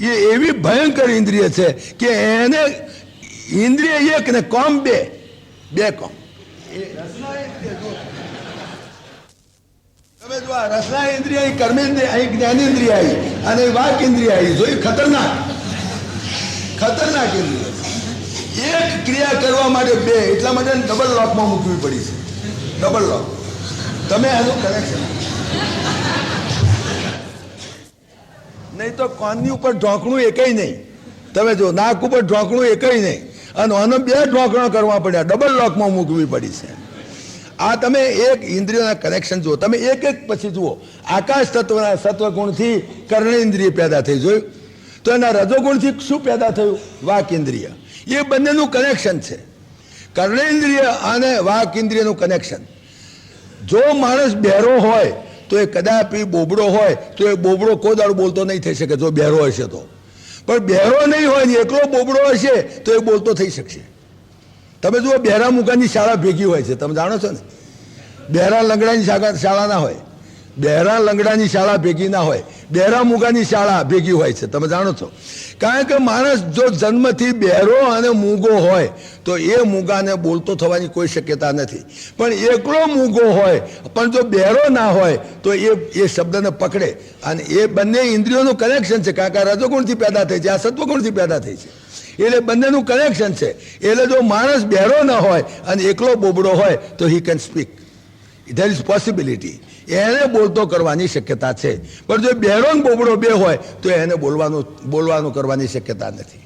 એ એવી ભયંકર ઇન્દ્રિય છે કે એને ઇન્દ્રિય 1 ને કોમ 2 કોમ. તમે જો આ રસના ઇન્દ્રિય, અહીં કર્મેન્દ્રિય, અહીં જ્ઞાનેન્દ્રિય આવી અને વાક ઇન્દ્રિય આવી, જોઈ ખતરનાક ખતરનાક ઇન્દ્રિય. એક ક્રિયા કરવા માટે બે, એટલા માટે ડબલ લોકમાં મૂકવી પડી છે. ડબલ લોક. તમે આનું કનેક્શન નહીં તો કાનની ઉપર ઢોકણું એકય નહીં. તમે જો નાક ઉપર ઢોકણું એકય નહીં અને આનો બે ઢોકણા કરવા પડ્યા, ડબલ લોકમાં મૂકવી પડી છે. આ તમે એક ઇન્દ્રિયોના કનેક્શન જુઓ, તમે એક એક પછી જુઓ. આકાશ તત્વના સત્વગુણથી કર્ણેન્દ્રિય પેદા થઈ, જોયું તો એના રજોગુણથી શું પેદા થયું? વાક ઇન્દ્રિય. એ બંનેનું કનેક્શન છે, કર્ણેન્દ્રિય અને વાક ઇન્દ્રિયનું કનેક્શન. જો માણસ બહેરો હોય તો એ કદાપી બોબડો હોય તો એ બોબડો કોઈ દાડો બોલતો નહીં થઈ શકે, જો બહેરો હશે તો. પણ બહેરો નહીં હોય ને એકલો બોબડો હશે તો એ બોલતો થઈ શકશે. તમે જુઓ, બહેરા મુકાની શાળા ભેગી હોય છે, તમે જાણો છો ને. બહેરા લંગડાની શાળા ના હોય, બહેરા લંગડાની શાળા ભેગી ના હોય, બહેરા મુગાની શાળા ભેગી હોય છે, તમે જાણો છો. કારણ કે માણસ જો જન્મથી બહેરો અને મૂગો હોય તો એ મૂગાને બોલતો થવાની કોઈ શક્યતા નથી. પણ એકલો મૂગો હોય પણ જો બહેરો ના હોય તો એ શબ્દને પકડે. અને એ બંને ઇન્દ્રિયોનું કનેક્શન છે, કારણ કે રજોગુણથી પેદા થઈ છે, આ સત્વગુણથી પેદા થઈ છે. એટલે બંનેનું કનેક્શન છે. એટલે જો માણસ બહેરો ન હોય અને એકલો બોબડો હોય તો he can speak, there is possibility, એને બોલતો કરવાની શક્યતા છે. પણ જો બહેરો ને બોબડો બે હોય તો એને બોલવાનું કરવાની શક્યતા નથી.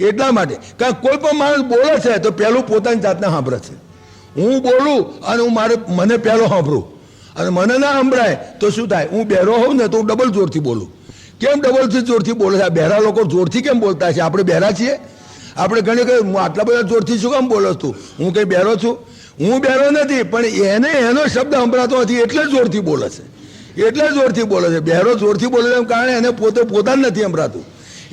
એટલા માટે કારણ કોઈ પણ માણસ બોલે છે તો પહેલું પોતાની જાતને સાંભળે છે. હું બોલું અને મને પહેલો સાંભળું અને મને ના સંભળાય તો શું થાય? હું બહેરો હોઉં ને તો હું ડબલ જોરથી બોલું. કેમ ડબલ જોરથી બોલે છે? બહેરા લોકો જોરથી કેમ બોલતા છે? આપણે બહેરા છીએ? આપણે ઘણી કહ્યું હું આટલા બધા જોરથી શું કામ બોલો છું? હું કંઈ બહેરો છું? હું બહેરો નથી, પણ એનો શબ્દ સંભળાતો નથી એટલે જોરથી બોલે છે. એટલે જોરથી બોલે છે. બહેરો જોરથી બોલે છે કારણે એને પોતાને નથી સંભળાતું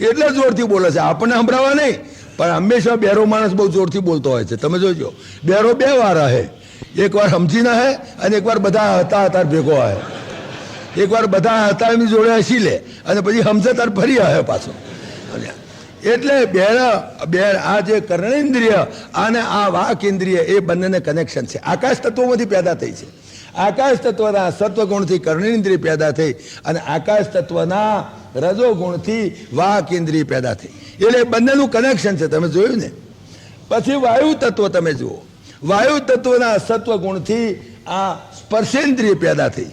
એટલે જોરથી બોલે છે. આપણને સંભળાવા નહીં, પણ હંમેશા બહેરો માણસ બહુ જોરથી બોલતો હોય છે. તમે જોજો, બહેરો બે વાર હે, એકવાર સમજી ના હે અને એકવાર બધા હતા ભેગો હે. એકવાર બધા હતા એમની જોડે હસી લે અને પછી સમજે તાર ફરી હે પાછો. એટલે આ જે કર્ણેન્દ્રિય અને આ વાક ઇન્દ્રિય એ બંનેને કનેક્શન છે. આકાશ તત્વોમાંથી પેદા થઈ છે. આકાશ તત્વના સત્વગુણથી કર્ણેન્દ્રિય પેદા થઈ અને આકાશ તત્વના રજોગુણથી વાક ઇન્દ્રિય પેદા થઈ. એટલે બંનેનું કનેક્શન છે. તમે જોયું ને. પછી વાયુ તત્વ તમે જુઓ, વાયુ તત્વના સત્વગુણથી આ સ્પર્શેન્દ્રિય પેદા થઈ,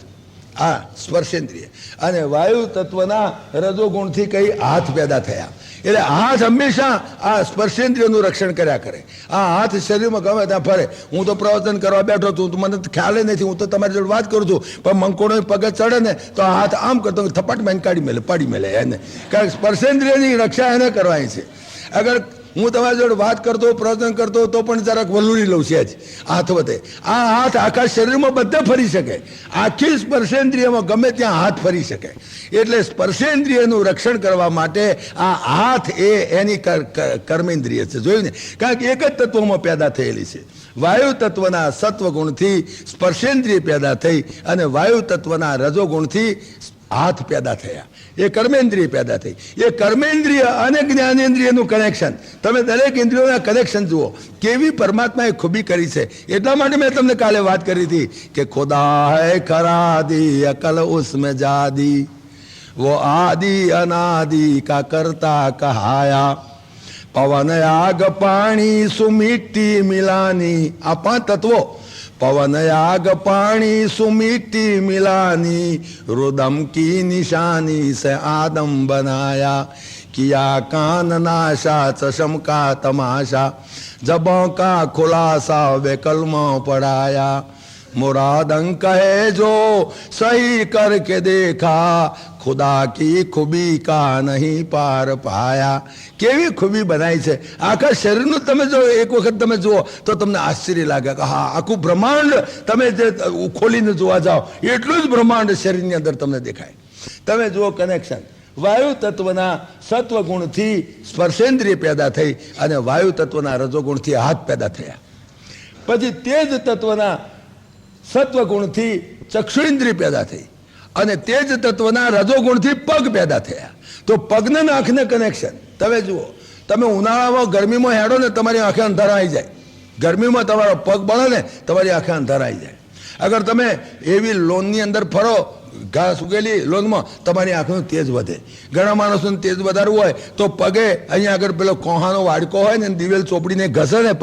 આ સ્પર્શેન્દ્રિય. અને વાયુ તત્વના રજોગુણથી કઈ હાથ પેદા થયા. એટલે હાથ હંમેશા આ સ્પર્શેન્દ્રિયનું રક્ષણ કર્યા કરે. આ હાથ શરીરમાં ગમે ત્યાં ફરે. હું તો પ્રવચન કરવા બેઠો છું તો મને ખ્યાલ નથી, હું તો તમારી જોડે વાત કરું છું, પણ મંકોડો પગે ચડે ને તો આ હાથ આમ કરતો થપાટમાં કાઢી મેલે, પાડી મેલે એને. કારણ કે સ્પર્શેન્દ્રિયની રક્ષા એને કરવાની છે. અગર હું તમારી જોડે વાત કરતો પ્રવચન કરતો તો પણ જરાક વલુડી લઉં છે જ હાથ વધે. આ હાથ આખા શરીરમાં બધે ફરી શકે, આખી સ્પર્શેન્દ્રિયમાં ગમે ત્યાં હાથ ફરી શકે. એટલે સ્પર્શેન્દ્રિયનું રક્ષણ કરવા માટે આ હાથ એની કર્મેન્દ્રિય છે. જોયું ને, કારણ કે એક જ તત્વમાં પેદા થયેલી છે. વાયુ તત્વના સત્વગુણથી સ્પર્શેન્દ્રિય પેદા થઈ અને વાયુ તત્વના રજોગુણથી હાથ પેદા થયા. એ કર્મેન્દ્રિય પેદા થઈ. એ કર્મેન્દ્રિય અને જ્ઞાનેન્દ્રિયનું કનેક્શન, તમે દરેક ઇન્દ્રિયોના કનેક્શન જુઓ, કેવી પરમાત્માએ ખૂબી કરી છે. એટલા માટે મેં તમને કાલે વાત કરી હતી કે ખુદા હૈ ખરાદી અકલ ઉસમેં જાદી, वो आदि अनादि का करता कहाया, पवन आग पानी सुमिट्टी मिलानी. આ પાંચ તત્વો, पवन आग पानी सुमिट्टी मिलानी, रुदम की निशानी से आदम बनाया, किया कान नाशा चशम का तमाशा, जबों का खुलासा वे कलमों पढ़ाया, मुरादं कहे जो सही करके देखा, खुदा की खूबी का નહીં પાર પાયા. કેવી ખૂબી બનાવી છે. આખા શરીરનું તમે જો એક વખત તમે જુઓ તો તમને આશ્ચર્ય લાગે કે હા, આખું બ્રહ્માંડ તમે જે ખોલીને જોવા જાઓ એટલું જ બ્રહ્માંડ શરીરની અંદર તમને દેખાય. તમે જુઓ કનેક્શન. વાયુ તત્વના સત્વગુણથી સ્પર્શેન્દ્રિય પેદા થઈ અને વાયુ તત્વના રજોગુણથી હાથ પેદા થયા. પછી તેજ તત્વના સત્વગુણથી ચક્ષુઇન્દ્રિય પેદા થઈ અને તેજ તત્વના રજોગુણથી પગ પેદા થયા. તો પગને આંખને કનેક્શન. તમે જુઓ, તમે ઉનાળામાં ગરમીમાં હેડો ને તમારી આંખે અંધારા આવી જાય. ગરમીમાં તમારો પગ બળે ને તમારી આંખે અંધારા આવી જાય. અગર તમે એવી લોનની અંદર ફરો, ઘાસ ઉગેલી લોનમાં, તમારી આંખનું તેજ વધે. ઘણા માણસોને તેજ વધારવું હોય તો પગે અહીંયા આગળ પેલો કોહાનો વાડકો હોય ને દિવેલ ચોપડીને ઘસે ને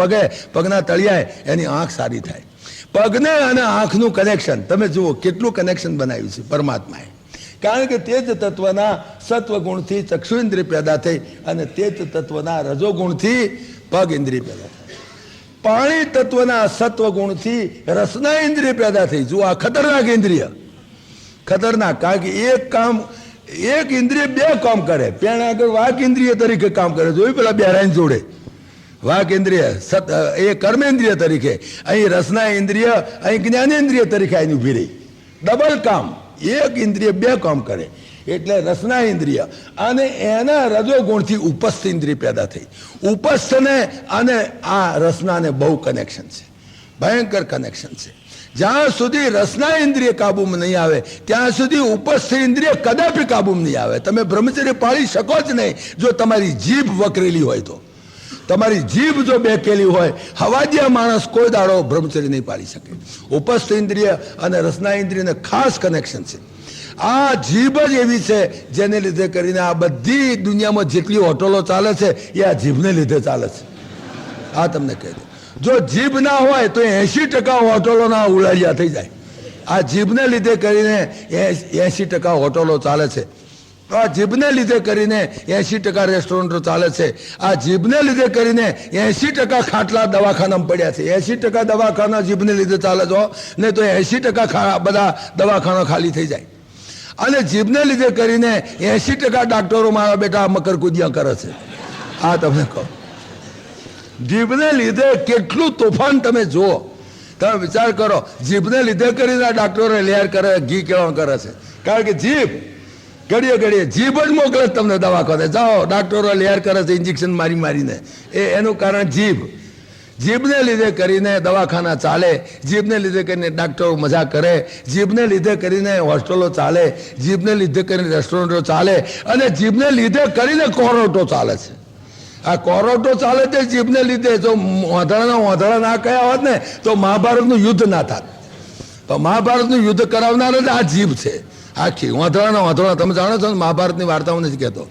પગના તળિયાએ, એની આંખ સારી થાય. પગને અને આંખનું કનેક્શન તમે જુઓ કેટલું કનેક્શન બનાવ્યું છે પરમાત્માએ. કારણ કે તેજ તત્વના સત્વગુણથી ચક્ષુ ઇન્દ્રિય પેદા થઈ અને તેજ તત્વના રજોગુણથી પગ ઇન્દ્રિય પેદા થઈ. પાણી તત્વના સત્વગુણથી રસના ઇન્દ્રિય પેદા થઈ. જુઓ આ ખતરનાક ઇન્દ્રિય, ખતરનાક. કારણ કે એક ઇન્દ્રિય બે કામ કરે. પેણ આગળ વાક ઇન્દ્રિય તરીકે કામ કરે. જોયું પેલા બેરાઈન જોડે વાક ઇન્દ્રિય એ કર્મેન્દ્રિય તરીકે, અહીં રસના ઇન્દ્રિય, અહીં જ્ઞાનેન્દ્રિય તરીકે આની ઉભી રહી. ડબલ કામ, એક ઇન્દ્રિય બે કામ કરે. એટલે રસના ઇન્દ્રિય અને એના રજોગુણથી ઉપસ્થ ઇન્દ્રિય પેદા થઈ. ઉપસ્થને અને આ રસનાને બહુ કનેક્શન છે, ભયંકર કનેક્શન છે. જ્યાં સુધી રસના ઇન્દ્રિય કાબુમાં નહીં આવે ત્યાં સુધી ઉપસ્થ ઇન્દ્રિય કદાપી કાબુમાં નહીં આવે. તમે બ્રહ્મચર્ય પાળી શકો જ નહીં જો તમારી જીભ વકરેલી હોય તો. તમારી જીભ જો બેકેલી હોય, હવાજિયા માણસ કોઈ દાડો બ્રહ્મચર્ય નહીં પાડી શકે. ઉપસ્થ ઇન્દ્રિય અને રસના ઇન્દ્રિયને ખાસ કનેક્શન છે. આ જીભ જ એવી છે જેને લીધે કરીને આ બધી દુનિયામાં જેટલી હોટલો ચાલે છે એ આ જીભને લીધે ચાલે છે. આ તમને કહી દઉં, જો જીભ ના હોય તો 80% હોટલોના ઉલાડિયા થઈ જાય. આ જીભને લીધે કરીને 80% હોટલો ચાલે છે. આ જીભને લીધે કરીને 80% રેસ્ટોરન્ટો ચાલે છે. આ જીભને લીધે કરીને 80% ખાટલા દવાખાનામાં પડ્યા છે. 80% દવાખાના જીભને લીધે ચાલે છો, નહીં તો 80% બધા દવાખાના ખાલી થઈ જાય. અને જીભને લીધે કરીને 80% ડાક્ટરો મારા બેટા મકરકુદિયા કરે છે. આ તમને કહો, જીભને લીધે કેટલું તોફાન તમે જુઓ. તમે વિચાર કરો, જીભને લીધે કરીને આ ડાક્ટરો લેર કરે, ઘી કેળવણ કરે છે. કારણ કે જીભ ઘડીએ જીભ જ મોકલે તમને દવાખાને. જાઓ, ડાક્ટરો લેર કરે છે ઇન્જેક્શન મારીને. એનું કારણ જીભ. જીભને લીધે કરીને દવાખાના ચાલે, જીભને લીધે કરીને ડાક્ટરો મજા કરે, જીભને લીધે કરીને હોસ્ટેલો ચાલે, જીભને લીધે કરીને રેસ્ટોરન્ટો ચાલે, અને જીભને લીધે કરીને કોરોટો ચાલે છે. આ કોરોટો ચાલે તે જીભને લીધે. જો વાંધળા ના કયા હોત ને તો મહાભારતનું યુદ્ધ ના થાત. પણ મહાભારતનું યુદ્ધ કરાવનાર જ આ જીભ છે. આખી વાંધળા તમે જાણો છો ને, મહાભારતની વાર્તાઓ નથી કહેતો.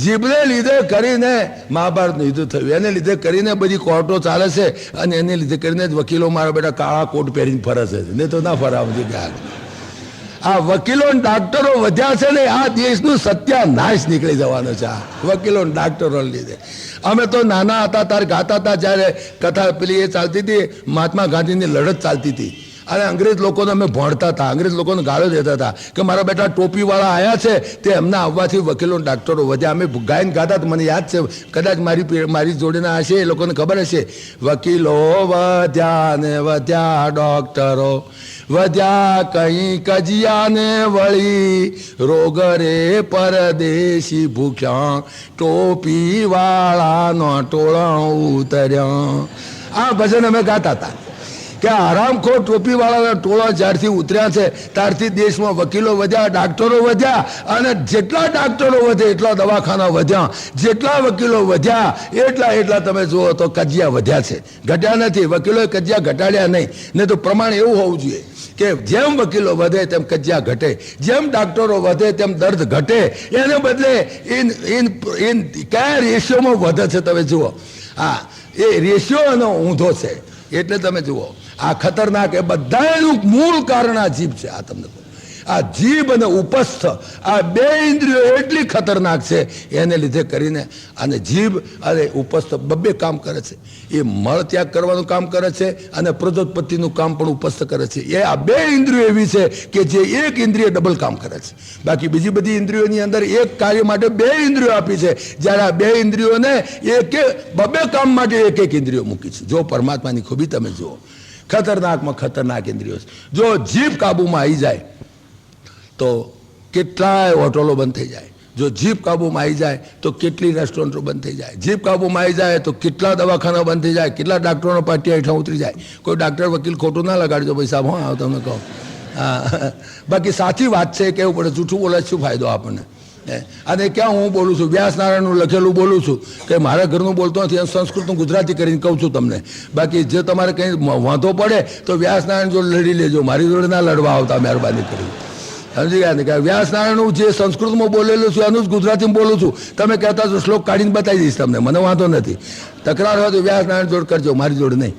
જીભને લીધે કરીને મહાભારતનું યુદ્ધ થયું. એને લીધે કરીને બધી કોર્ટો ચાલે છે અને એને લીધે કરીને જ વકીલો મારા બેટા કાળા કોટ પહેરીને ફરે છે. નહીં તો ના ફરાવજો કે આ વકીલો ડાક્ટરો વધ્યા છે ને, આ દેશનું સત્યાનાશ નીકળી જવાનો છે આ વકીલો ડાક્ટરો લીધે. અમે તો નાના હતા ત્યારે ગાતા હતા, જ્યારે કથા પેલી એ ચાલતી હતી, મહાત્મા ગાંધીની લડત ચાલતી હતી. અને અંગ્રેજ લોકોને અમે ભણતા હતા, અંગ્રેજ લોકોને ગાળો દેતા હતા કે મારા બેટા ટોપીવાળા આવ્યા છે, તે એમના આવવાથી વકીલો ડાક્ટરો વધ્યા. અમે ગાયન ગાતા તો મને યાદ છે, કદાચ મારી જોડેના હશે, એ લોકોને ખબર હશે. વકીલો વધ્યા ને વધ્યા, ડોક્ટરો વધ્યા, કઈ કજિયા ને વળી, રોગ રે પરદેશી ભૂખ્યા, ટોપી વાળા નો ટોળા ઉતર્યા. આ ભજન અમે ગાતા હતા કે આરામખોર ટોપીવાળાના ટોળા જ્યારથી ઉતર્યા છે ત્યારથી દેશમાં વકીલો વધ્યા, ડાક્ટરો વધ્યા, અને જેટલા ડાક્ટરો વધે એટલા દવાખાના વધ્યા, જેટલા વકીલો વધ્યા એટલા તમે જુઓ તો કજિયા વધ્યા છે, ઘટ્યા નથી. વકીલોએ કજિયા ઘટાડ્યા નહીં તો પ્રમાણ એવું હોવું જોઈએ કે જેમ વકીલો વધે તેમ કજિયા ઘટે, જેમ ડાક્ટરો વધે તેમ દર્દ ઘટે. એને બદલે કયા રેશિયોમાં વધે છે તમે જુઓ. હા, એ રેશિયો એનો ઊંધો છે. એટલે તમે જુઓ, આ ખતરનાક, એ બધાનું મૂળ કારણ આ જીભ છે. આ તમને કહું, આ જીભ અને ઉપસ્થ, આ બે ઇન્દ્રિયો એટલી ખતરનાક છે. એને લીધે કરીને અને જીભ અને ઉપસ્થ બબ્બે કામ કરે છે. એ મળ ત્યાગ કરવાનું કામ કરે છે અને પ્રજોત્પત્તિનું કામ પણ ઉપસ્થ કરે છે. એ આ બે ઇન્દ્રિયો એવી છે કે જે એક ઇન્દ્રિય ડબલ કામ કરે છે. બાકી બીજી બધી ઇન્દ્રિયોની અંદર એક કાર્ય માટે બે ઇન્દ્રિયો આપી છે, જ્યારે આ બે ઇન્દ્રિયોને બબ્બે કામ માટે એક ઇન્દ્રિયો મૂકી છે. જો પરમાત્માની ખૂબી તમે જુઓ, ખતરનાકમાં ખતરનાક ઇન્દ્રિયો છે. જો જીભ કાબુમાં આવી જાય તો કેટલાય હોટલો બંધ થઈ જાય. જો જીભ કાબુમાં આવી જાય તો કેટલી રેસ્ટોરન્ટો બંધ થઈ જાય. જીભ કાબુમાં આવી જાય તો કેટલા દવાખાના બંધ થઈ જાય, કેટલા ડાક્ટરોનો પાટિયા હેઠળ ઉતરી જાય. કોઈ ડાક્ટર વકીલ ખોટું ના લગાડજો ભાઈ સાહેબ. હા, તમને કહો. હા, બાકી સાચી વાત છે, કેવું પડે. જૂઠું બોલે શું ફાયદો આપણને? અને ક્યાં હું બોલું છું, વ્યાસનારાયણનું લખેલું બોલું છું કે મારા ઘરનું બોલતો નથી, સંસ્કૃતનું ગુજરાતી કરીને કહું છું તમને. બાકી જે તમારે કંઈ વાંધો પડે તો વ્યાસનારાયણ જોડે લડી લેજો, મારી જોડે ના લડવા આવતા, મહેરબાની કરી. સમજી ગયા ને કે વ્યાસનારાયણનું જે સંસ્કૃતમાં બોલેલું છું એનું જ ગુજરાતીમાં બોલું છું. તમે કહેતા તો શ્લોક કાઢીને બતાવી દઈશ તમને, મને વાંધો નથી. તકરાર હોય તો વ્યાસનારાયણ જોડે કરજો, મારી જોડે નહીં.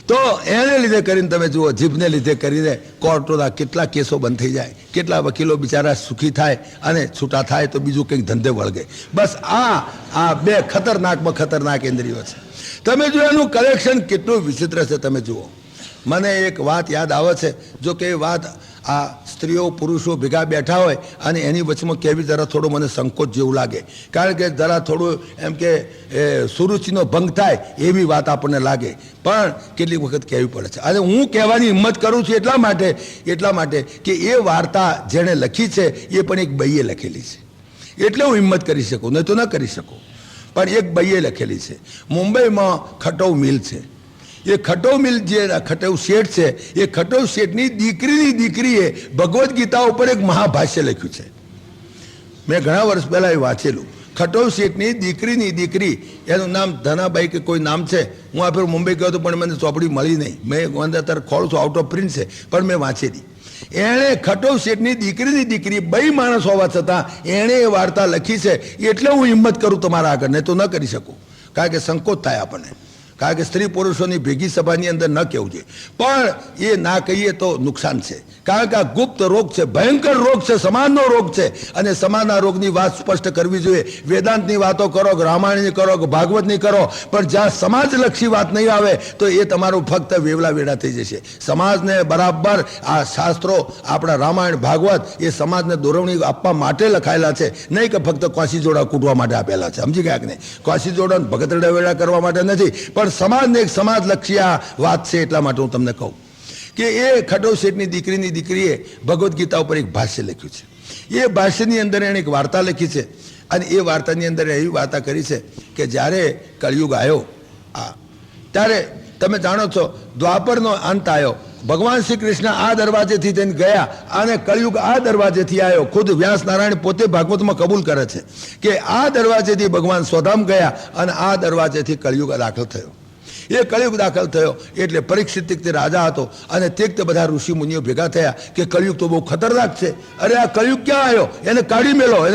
તો એને લીધે કરીને તમે જુઓ, જીભને લીધે કરીને કોર્ટોના કેટલા કેસો બંધ થઈ જાય, કેટલા વકીલો બિચારા સુખી થાય અને છૂટા થાય તો બીજું કંઈક ધંધે વળગે. બસ આ બે ખતરનાકમાં ખતરનાક ઇન્દ્રિયો છે. તમે જો એનું કલેક્શન કેટલું વિચિત્ર છે તમે જુઓ. મને એક વાત યાદ આવે છે, જો કે એ વાત આ સ્ત્રીઓ પુરુષો ભેગા બેઠા હોય અને એની વચમાં કેવી જરા થોડો મને સંકોચ જેવું લાગે, કારણ કે જરા થોડું એમ કે સુરુચિનો ભંગ થાય એવી વાત આપણને લાગે, પણ કેટલીક વખત કહેવી પડે છે. અને હું કહેવાની હિંમત કરું છું એટલા માટે કે એ વાર્તા જેણે લખી છે એ પણ એક બઈએ લખેલી છે, એટલે હું હિંમત કરી શકું, નહીં તો ન કરી શકું. પણ એક બઈએ લખેલી છે. મુંબઈમાં ખટોવ મિલ છે. એ ખટોવ મિલ જે ખટોવ શેઠ છે, એ ખટોવ શેઠની દીકરીએ ભગવદ્ ગીતા ઉપર એક મહાભાષ્ય લખ્યું છે. મેં ઘણા વર્ષ પહેલાં એ વાંચેલું. ખટોવ શેઠની દીકરી, એનું નામ ધનાબાઈ કે કોઈ નામ છે. હું આ ફેર મુંબઈ ગયો હતો પણ મને ચોપડી મળી નહીં. મેં અત્યારે ખોલું છું, આઉટ ઓફ પ્રિન્ટ છે, પણ મેં વાંચેલી. એણે ખટોવ શેઠની દીકરી બે માણસ હોવા છતાં એણે એ વાર્તા લખી છે, એટલે હું હિંમત કરું તમારા આગળ, નહીં તો ન કરી શકું, કારણ કે સંકોચ થાય આપણને, કારણ કે સ્ત્રી પુરુષોની ભેગી સભાની અંદર ન કહેવું જોઈએ. પણ એ ના કહીએ તો નુકસાન છે, કારણ કે આ ગુપ્ત રોગ છે, ભયંકર રોગ છે, સમાજનો રોગ છે. અને સમાજના રોગની વાત સ્પષ્ટ કરવી જોઈએ. વેદાંતની વાતો કરો, રામાયણની કરો, ભાગવતની કરો, પણ જ્યાં સમાજલક્ષી વાત નહીં આવે તો એ તમારું ફક્ત વેવલા વેડા થઈ જશે. સમાજને બરાબર આ શાસ્ત્રો, આપણા રામાયણ ભાગવત એ સમાજને દોરવણી આપવા માટે લખાયેલા છે, નહીં કે ફક્ત કોશી જોડા કૂટવા માટે આપેલા છે. સમજી ગયા કે નહીં? કોશી જોડા ભગતડા વેડા કરવા માટે નથી, પણ સમાજને એક સમાજલક્ષી આ વાત છે, એટલા માટે હું તમને કહું કે એ ખટોવ શેઠની દીકરીએ ભગવદ્ ગીતા ઉપર એક ભાષ્ય લખ્યું છે. એ ભાષ્યની અંદર એણે એક વાર્તા લખી છે, અને એ વાર્તાની અંદર એવી વાર્તા કરી છે કે જ્યારે કળિયુગ આવ્યો ત્યારે તમે જાણો છો દ્વાપરનો અંત આવ્યો. ભગવાન શ્રી કૃષ્ણ આ દરવાજેથી જઈને ગયા અને કળિયુગ આ દરવાજેથી આવ્યો. ખુદ વ્યાસ નારાયણ પોતે ભાગવતમાં કબૂલ કરે છે કે આ દરવાજેથી ભગવાન સ્વધામ ગયા અને આ દરવાજેથી કળિયુગ દાખલ થયો. એ કળિયુગ દાખલ થયો એટલે પરીક્ષિત તે રાજા હતો, અને તે બધા ઋષિ મુનિઓ ભેગા થયા કે કળિયુગ તો બહુ ખતરનાક છે, અરે આ કળિયુગ ક્યાં આવ્યો, એને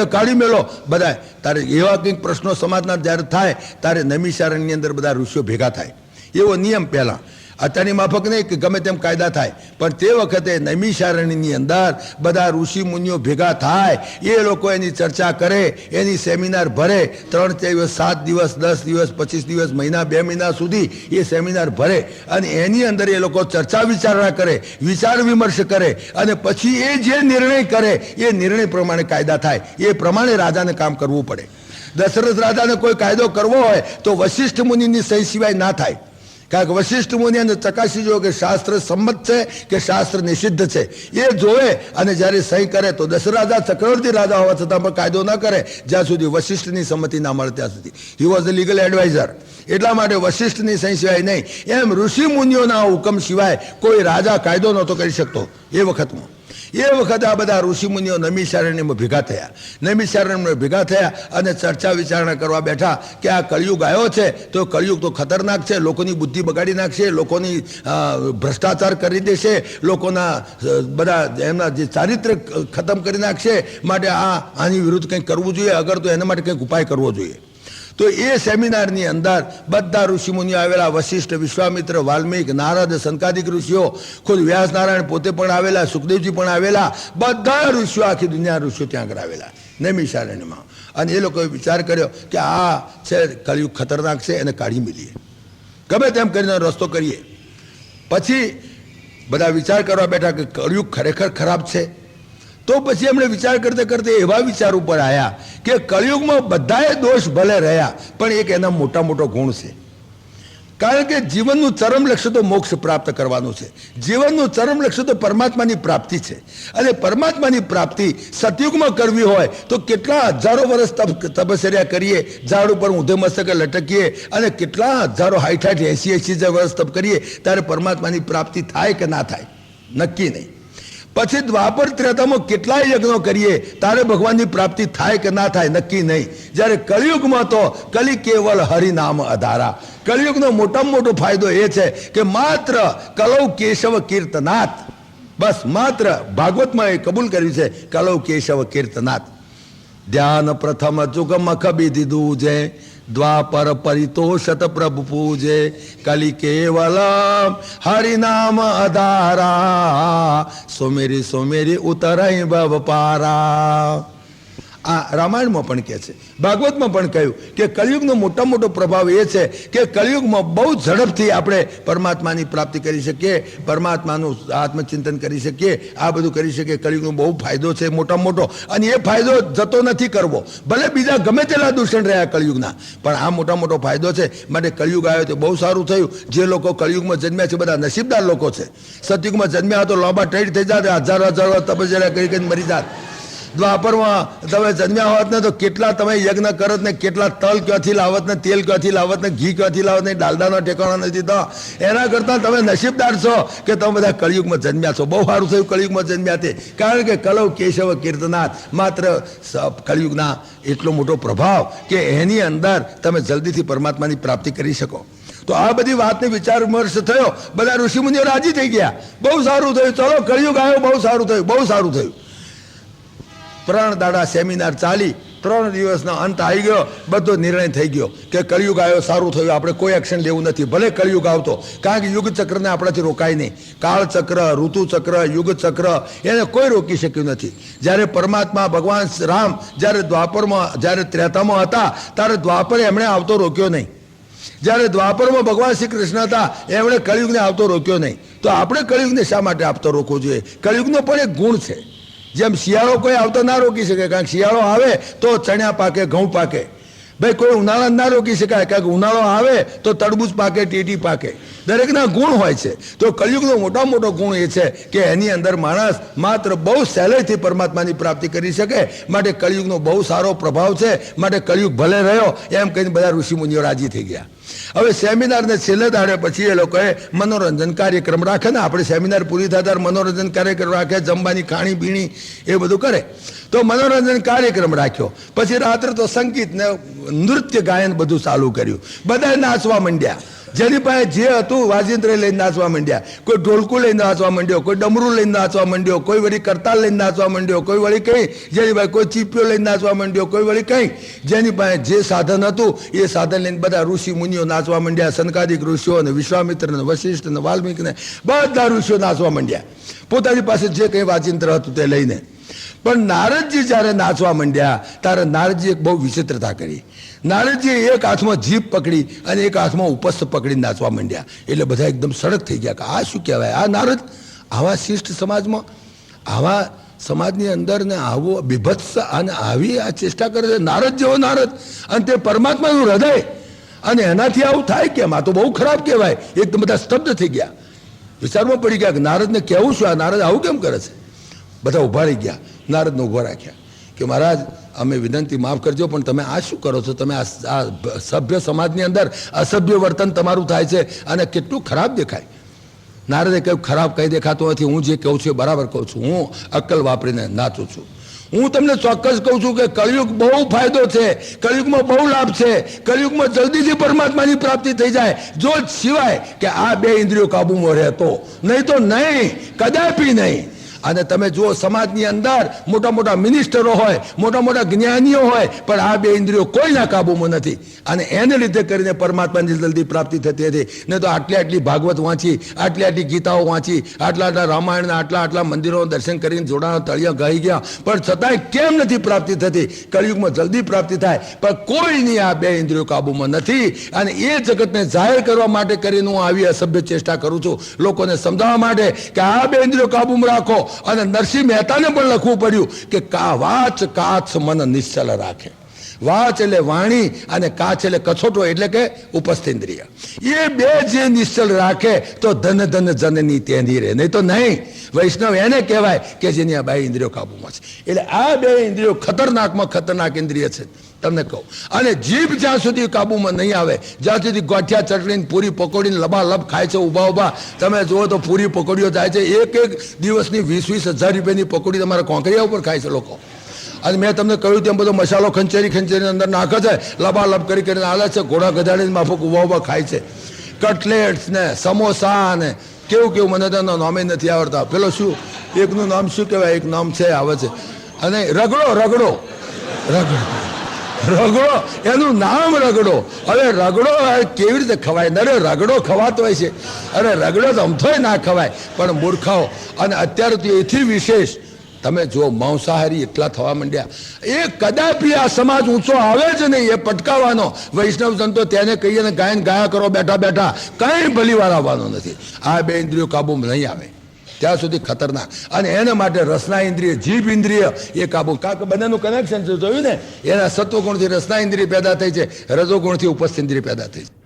કાઢી મેલો બધા. તારે એવા કંઈક પ્રશ્નો સમાજના જ્યારે થાય ત્યારે નૈમિષારણ્યની અંદર બધા ઋષિઓ ભેગા થાય, એવો નિયમ પહેલાં. અત્યારની માફક નહીં કે ગમે તેમ કાયદા થાય, પણ તે વખતે નૈમિષારણ્યની અંદર બધા ઋષિ મુનિઓ ભેગા થાય, એ લોકો એની ચર્ચા કરે, એની સેમિનાર ભરે. 3 દિવસ 7 દિવસ 10 દિવસ 25 દિવસ મહિના 2 મહિના સુધી એ સેમિનાર ભરે, અને એની અંદર એ લોકો ચર્ચા વિચારણા કરે, વિચાર વિમર્શ કરે, અને પછી એ જે નિર્ણય કરે એ નિર્ણય પ્રમાણે કાયદા થાય. એ પ્રમાણે રાજાને કામ કરવું પડે. દશરથ રાજાને કોઈ કાયદો કરવો હોય તો વશિષ્ઠ મુનિની સહી સિવાય ના થાય, કારણ કે વશિષ્ઠ મુનિ અંદર ચકાસી જો કે શાસ્ત્ર સંમત છે કે શાસ્ત્ર નિષિદ્ધ છે, એ જોવે. અને જ્યારે સહી કરે તો દશરાજા ચક્રવર્તી રાજા હોવા છતાં પણ કાયદો ન કરે જ્યાં સુધી વશિષ્ઠની સંમતિ ના મળે ત્યાં સુધી. He was the legal adviser. એટલા માટે વશિષ્ઠની સહી સિવાય નહીં, એમ ઋષિ મુનિઓના હુકમ સિવાય કોઈ રાજા કાયદો નહોતો કરી શકતો એ વખતમાં. એ વખતે આ બધા ઋષિ મુનિઓ નૈમિષારણ્યમાં ભેગા થયા અને ચર્ચા વિચારણા કરવા બેઠા કે આ કળિયુગ આવ્યો છે તો કળિયુગ તો ખતરનાક છે, લોકોની બુદ્ધિ બગાડી નાખશે, લોકોની ભ્રષ્ટાચાર કરી દેશે, લોકોના બધા એમના જે ચારિત્ર ખતમ કરી નાખશે, માટે આની વિરુદ્ધ કંઈક કરવું જોઈએ, અગર તો એના માટે કંઈક ઉપાય કરવો જોઈએ. તો એ સેમિનારની અંદર બધા ઋષિમુનિઓ આવેલા, વશિષ્ઠ, વિશ્વામિત્ર, વાલ્મીક, નારદ, સંકાદિક ઋષિઓ, ખુદ વ્યાસ નારાયણ પોતે પણ આવેલા, સુખદેવજી પણ આવેલા, બધા ઋષિઓ, આખી દુનિયા ઋષિઓ ત્યાં આગળ આવેલા નૈમિષારણ્યમાં. અને એ લોકોએ વિચાર કર્યો કે આ છે કળિયુગ ખતરનાક છે, એને કાઢી મેલીએ, ગમે તેમ કરીને રસ્તો કરીએ. પછી બધા વિચાર કરવા બેઠા કે કળિયુગ ખરેખર ખરાબ છે. તો પછી એમણે વિચાર કરતે એવા વિચાર ઉપર આવ્યા કે કળિયુગમાં બધાએ દોષ ભલે રહ્યા, પણ એક એના મોટો ગુણ છે. કારણ કે જીવનનું ચરમ લક્ષ્ય તો મોક્ષ પ્રાપ્ત કરવાનું છે. જીવનનું ચરમ લક્ષ્ય તો પરમાત્માની પ્રાપ્તિ છે, અને પરમાત્માની પ્રાપ્તિ સતયુગમાં કરવી હોય તો કેટલા હજારો વર્ષ તપશ્ચર્યા કરીએ, ઝાડ ઉપર ઊંધે મસ્તકે લટકીએ, અને કેટલા હજારો 60 80 વર્ષ તપ કરીએ, ત્યારે પરમાત્માની પ્રાપ્તિ થાય કે ના થાય નક્કી નહીં. પછી દ્વાપર ત્રેતામાં કેટલાય યજ્ઞો કરીએ તારે ભગવાનની પ્રાપ્તિ થાય કે ના થાય નક્કી નહીં. જ્યારે કળિયુગમાં તો કલી કેવલ હરિનામ આધારા. કળિયુગનો મોટામાં મોટો ફાયદો એ છે કે માત્ર કલૌ કેશવ કીર્તનાથ, બસ માત્ર ભાગવતમાં એ કબૂલ કર્યું છે કલૌ કેશવ કીર્તનાથ. ધ્યાન પ્રથમ ચુગમ ખબી દીધું છે, દ્વાપર પરિતોષત પ્રભુ પૂજે, કલી કેવલ હરિનામ આધારા, સોમેરી સોમેરી ઉતરાઈ ભવ પારા. આ રામાયણમાં પણ કહે છે, ભાગવતમાં પણ કહ્યું કે કળિયુગનો મોટા મોટો પ્રભાવ એ છે કે કળિયુગમાં બહુ ઝડપથી આપણે પરમાત્માની પ્રાપ્તિ કરી શકીએ, પરમાત્માનું આત્મચિંતન કરી શકીએ, આ બધું કરી શકીએ. કળિયુગનો બહુ ફાયદો છે મોટા મોટો, અને એ ફાયદો જતો નથી કરવો. ભલે બીજા ગમે તેટલા દૂષણ રહ્યા કળિયુગના, પણ આ મોટા મોટો ફાયદો છે. માટે કળિયુગ આવ્યો તો બહુ સારું થયું. જે લોકો કળિયુગમાં જન્મ્યા છે બધા નસીબદાર લોકો છે. સતયુગમાં જન્મ્યા તો લાંબા ટેઢ થઈ જાત, હજારો હજારો તપસ્યા કરી કરીને મરી જાત. દ્વાપરમાં તમે જન્મ્યા હોત ને તો કેટલા તમે યજ્ઞ કરત ને કેટલા તલ ક્યાંથી લાવત ને તેલ ક્યાંથી લાવત ને ઘી ક્યાંથી લાવત ને ડાલડાનો ઠેકાણો નથી. તો એના કરતાં તમે નસીબદાર છો કે તમે બધા કળિયુગમાં જન્મ્યા છો. બહુ સારું થયું કળિયુગમાં જન્મ્યા તે, કારણ કે કલૌ કેશવ કીર્તનાથ માત્ર કળિયુગના એટલો મોટો પ્રભાવ કે એની અંદર તમે જલ્દીથી પરમાત્માની પ્રાપ્તિ કરી શકો. તો આ બધી વાતને વિચાર વિમર્શ થયો, બધા ઋષિમુનિઓ રાજી થઈ ગયા. બહુ સારું થયું, ચલો કળિયુગ આવ્યો, બહુ સારું થયું, બહુ સારું થયું. 3 દાડા સેમિનાર ચાલી, 3 દિવસનો અંત આવી ગયો, બધો નિર્ણય થઈ ગયો કે કળિયુગ આવ્યો, સારું થયું, આપણે કોઈ એક્શન લેવું નથી. ભલે કળિયુગ આવતો, કારણ કે યુગ ચક્રને આપણાથી રોકાય નહીં. કાળ ચક્ર, ઋતુ ચક્ર, યુગ ચક્ર એને કોઈ રોકી શક્યું નથી. જ્યારે પરમાત્મા ભગવાન રામ જ્યારે દ્વાપરમાં જ્યારે ત્રેતામાં હતા ત્યારે દ્વાપરે એમણે આવતો રોક્યો નહીં. જ્યારે દ્વાપરમાં ભગવાન શ્રી કૃષ્ણ હતા એમણે કળિયુગને આવતો રોક્યો નહીં. તો આપણે કળિયુગને શા માટે આપતો રોકવો જોઈએ? કળિયુગનો પણ એક ગુણ છે. જેમ શિયાળો કોઈ આવતો ના રોકી શકે, કારણ કે શિયાળો આવે તો ચણ્યા પાકે, ઘઉં પાકે. ભાઈ કોઈ ઉનાળા ના રોકી શકાય, કારણ કે ઉનાળો આવે તો તરબૂચ પાકે, ટેટી પાકે. દરેકના ગુણ હોય છે. તો કળિયુગનો મોટા મોટો ગુણ એ છે કે એની અંદર માણસ માત્ર બહુ સહેલાઈથી પરમાત્માની પ્રાપ્તિ કરી શકે. માટે કળિયુગનો બહુ સારો પ્રભાવ છે. માટે કળિયુગ ભલે રહ્યો એમ કહીને બધા ઋષિમુનિઓ રાજી થઈ ગયા. હવે સેમિનારને છેલ્લે દાડે પછી એ લોકોએ મનોરંજન કાર્યક્રમ રાખે ને, આપણે સેમિનાર પૂરી થતા મનોરંજન કાર્યક્રમ રાખે, જમવાની ખાણી પીણી એ બધું કરે. તો મનોરંજન કાર્યક્રમ રાખ્યો. પછી રાત્રે તો સંગીત ને નૃત્ય ગાયન બધું ચાલુ કર્યું. બધા નાચવા માંડ્યા. જેની પાસે જે હતું વાજિંત્ર લઈને નાચવા માંડ્યા. કોઈ ઢોલકું લઈને નાચવા માંડ્યો, કોઈ ડમરું લઈને નાચવા માંડ્યો, કોઈ વળી કરતાલ લઈને નાચવા માંડ્યો, કોઈ વળી કંઈ જેની પાસે કોઈ ચીપિયો લઈને નાચવા માંડ્યો, કોઈ વળી કંઈ જેની પાસે જે સાધન હતું એ સાધન લઈને બધા ઋષિ મુનિઓ નાચવા માંડ્યા. સનકાદિક ઋષિઓ ને વિશ્વામિત્ર ને વશિષ્ઠ ને વાલ્મીક ને બધા ઋષિઓ નાચવા માંડ્યા પોતાની પાસે જે કંઈ વાજિંત્ર હતું તે લઈને. પણ નારદજી જ્યારે નાચવા માંડ્યા ત્યારે નારદજી એક બહુ વિચિત્રતા કરી. નારદજીએ એક હાથમાં જીભ પકડી અને એક હાથમાં ઉપસ્થ પકડીને નાચવા માંડ્યા. એટલે બધા એકદમ સડક થઈ ગયા કે આ શું કહેવાય? આ નારદ આવા શિષ્ટ સમાજમાં, આવા સમાજની અંદર ને આવો બીભત્સ અને આવી આ ચેષ્ટા કરે છે. નારદ જેવો નારદ, અને તે પરમાત્માનું હૃદય, અને એનાથી આવું થાય કેમ? આ તો બહુ ખરાબ કહેવાય. એકદમ બધા સ્તબ્ધ થઈ ગયા, વિચારમાં પડી ગયા કે નારદને કહેવું શું, આ નારદ આવું કેમ કરે છે? બધા ઊભા રહી ગયા, નારદને ઊભા રાખ્યા કે મહારાજ અમે વિનંતી માફ કરજો, પણ તમે આ શું કરો છો? તમે આ સભ્ય સમાજની અંદર અસભ્ય વર્તન તમારું થાય છે અને કેટલું ખરાબ દેખાય. નારદે કહ્યું ખરાબ કંઈ દેખાતું નથી, હું જે કહું છું એ બરાબર કહું છું, હું અક્કલ વાપરીને નાચું છું. હું તમને ચોક્કસ કહું છું કે કળિયુગ બહુ ફાયદો છે, કળિયુગમાં બહુ લાભ છે. કળિયુગમાં જલ્દીથી પરમાત્માની પ્રાપ્તિ થઈ જાય, જો સિવાય કે આ 2 ઇન્દ્રિયો કાબુમાં રહે તો, નહીં તો નહીં, કદાપી નહીં. અને તમે જુઓ સમાજની અંદર મોટા મોટા મિનિસ્ટરો હોય, મોટા મોટા જ્ઞાનીઓ હોય, પણ આ 2 ઇન્દ્રિયો કોઈના કાબુમાં નથી. અને એને લીધે કરીને પરમાત્માની જલ્દી પ્રાપ્તિ થતી હતી. નહીં તો આટલી ભાગવત વાંચી, આટલી ગીતાઓ વાંચી, આટલા રામાયણના આટલા મંદિરોનું દર્શન કરીને જોડાના તળિયા ગઈ ગયા, પણ છતાંય કેમ નથી પ્રાપ્તિ થતી? કળિયુગમાં જલ્દી પ્રાપ્તિ થાય, પણ કોઈની આ 2 ઇન્દ્રિયો કાબુમાં નથી. અને એ જગતને જાહેર કરવા માટે કરીને હું આવી અસભ્ય ચેષ્ટા કરું છું, લોકોને સમજાવવા માટે કે આ 2 ઇન્દ્રિયો કાબુમાં રાખો. અને નરસિંહ મહેતાને પણ લખવું પડ્યું કે વાચ કાચ મન નિશ્ચલ રાખે. વાચ એટલે વાણી અને કાચ એટલે કછોટો એટલે કે ઉપસ્થ ઇન્દ્રિય. એ બે જે નિશ્ચલ રાખે તો ધન ધન જનની તેની રહે, નહીં તો નહીં. વૈષ્ણવ એને કહેવાય કે જેની આ બે ઇન્દ્રિયો કાબુમાં છે. એટલે આ બે ઇન્દ્રિયો ખતરનાકમાં ખતરનાક ઇન્દ્રિય છે તમને કહું. અને જીભ જ્યાં સુધી કાબુમાં નહીં આવે, જ્યાં સુધી ગોઠિયા ચટણીને પૂરી પકોડીને લબાલબ ખાય છે ઊભા ઊભા, તમે જુઓ તો પૂરી પકોડીઓ થાય છે. એક દિવસની 20,000 રૂપિયાની પકોડી તમારા કોંકરિયા ઉપર ખાય છે લોકો. અને મેં તમને કહ્યું તેમ બધો મસાલો ખંચેરી અંદર નાખે છે, લબાલબ કરીને હાલે છે, ઘોડા ગધાડીને માફક ઊભા ઊભા ખાય છે. કટલેટ્સ ને સમોસા ને કેવું મને તો નામે નથી આવડતા. પેલો શું એકનું નામ શું કહેવાય, એક નામ છે આવે છે, અને રગડો એનું નામ રગડો. હવે રગડો કેવી રીતે ખવાય? અરે રગડો ખવાતો હોય છે. અરે રગડો તો અમથોય ના ખવાય, પણ મૂર્ખાઓ. અને અત્યારે તો એથી વિશેષ તમે જો માંસાહારી એટલા થવા માંડ્યા, એ કદાપી આ સમાજ ઊંચો આવે જ નહીં, એ પટકાવવાનો. વૈષ્ણવ સંતો તેને કહીએ ને ગાયન ગાયા કરો બેઠા બેઠા, કંઈ ભલીવાર આવવાનો નથી. આ બે ઇન્દ્રિયો કાબુમાં નહીં આવે ત્યાં સુધી ખતરનાક. અને એના માટે રસના ઇન્દ્રિય, જીભ ઇન્દ્રિય એ કાબુ, કારણ કે બંનેનું કનેક્શન છે જોયું ને. એના સત્વગુણથી રસના ઇન્દ્રિય પેદા થઈ છે, રજોગુણથી ઉપસ્થ ઇન્દ્રિય પેદા થઈ છે.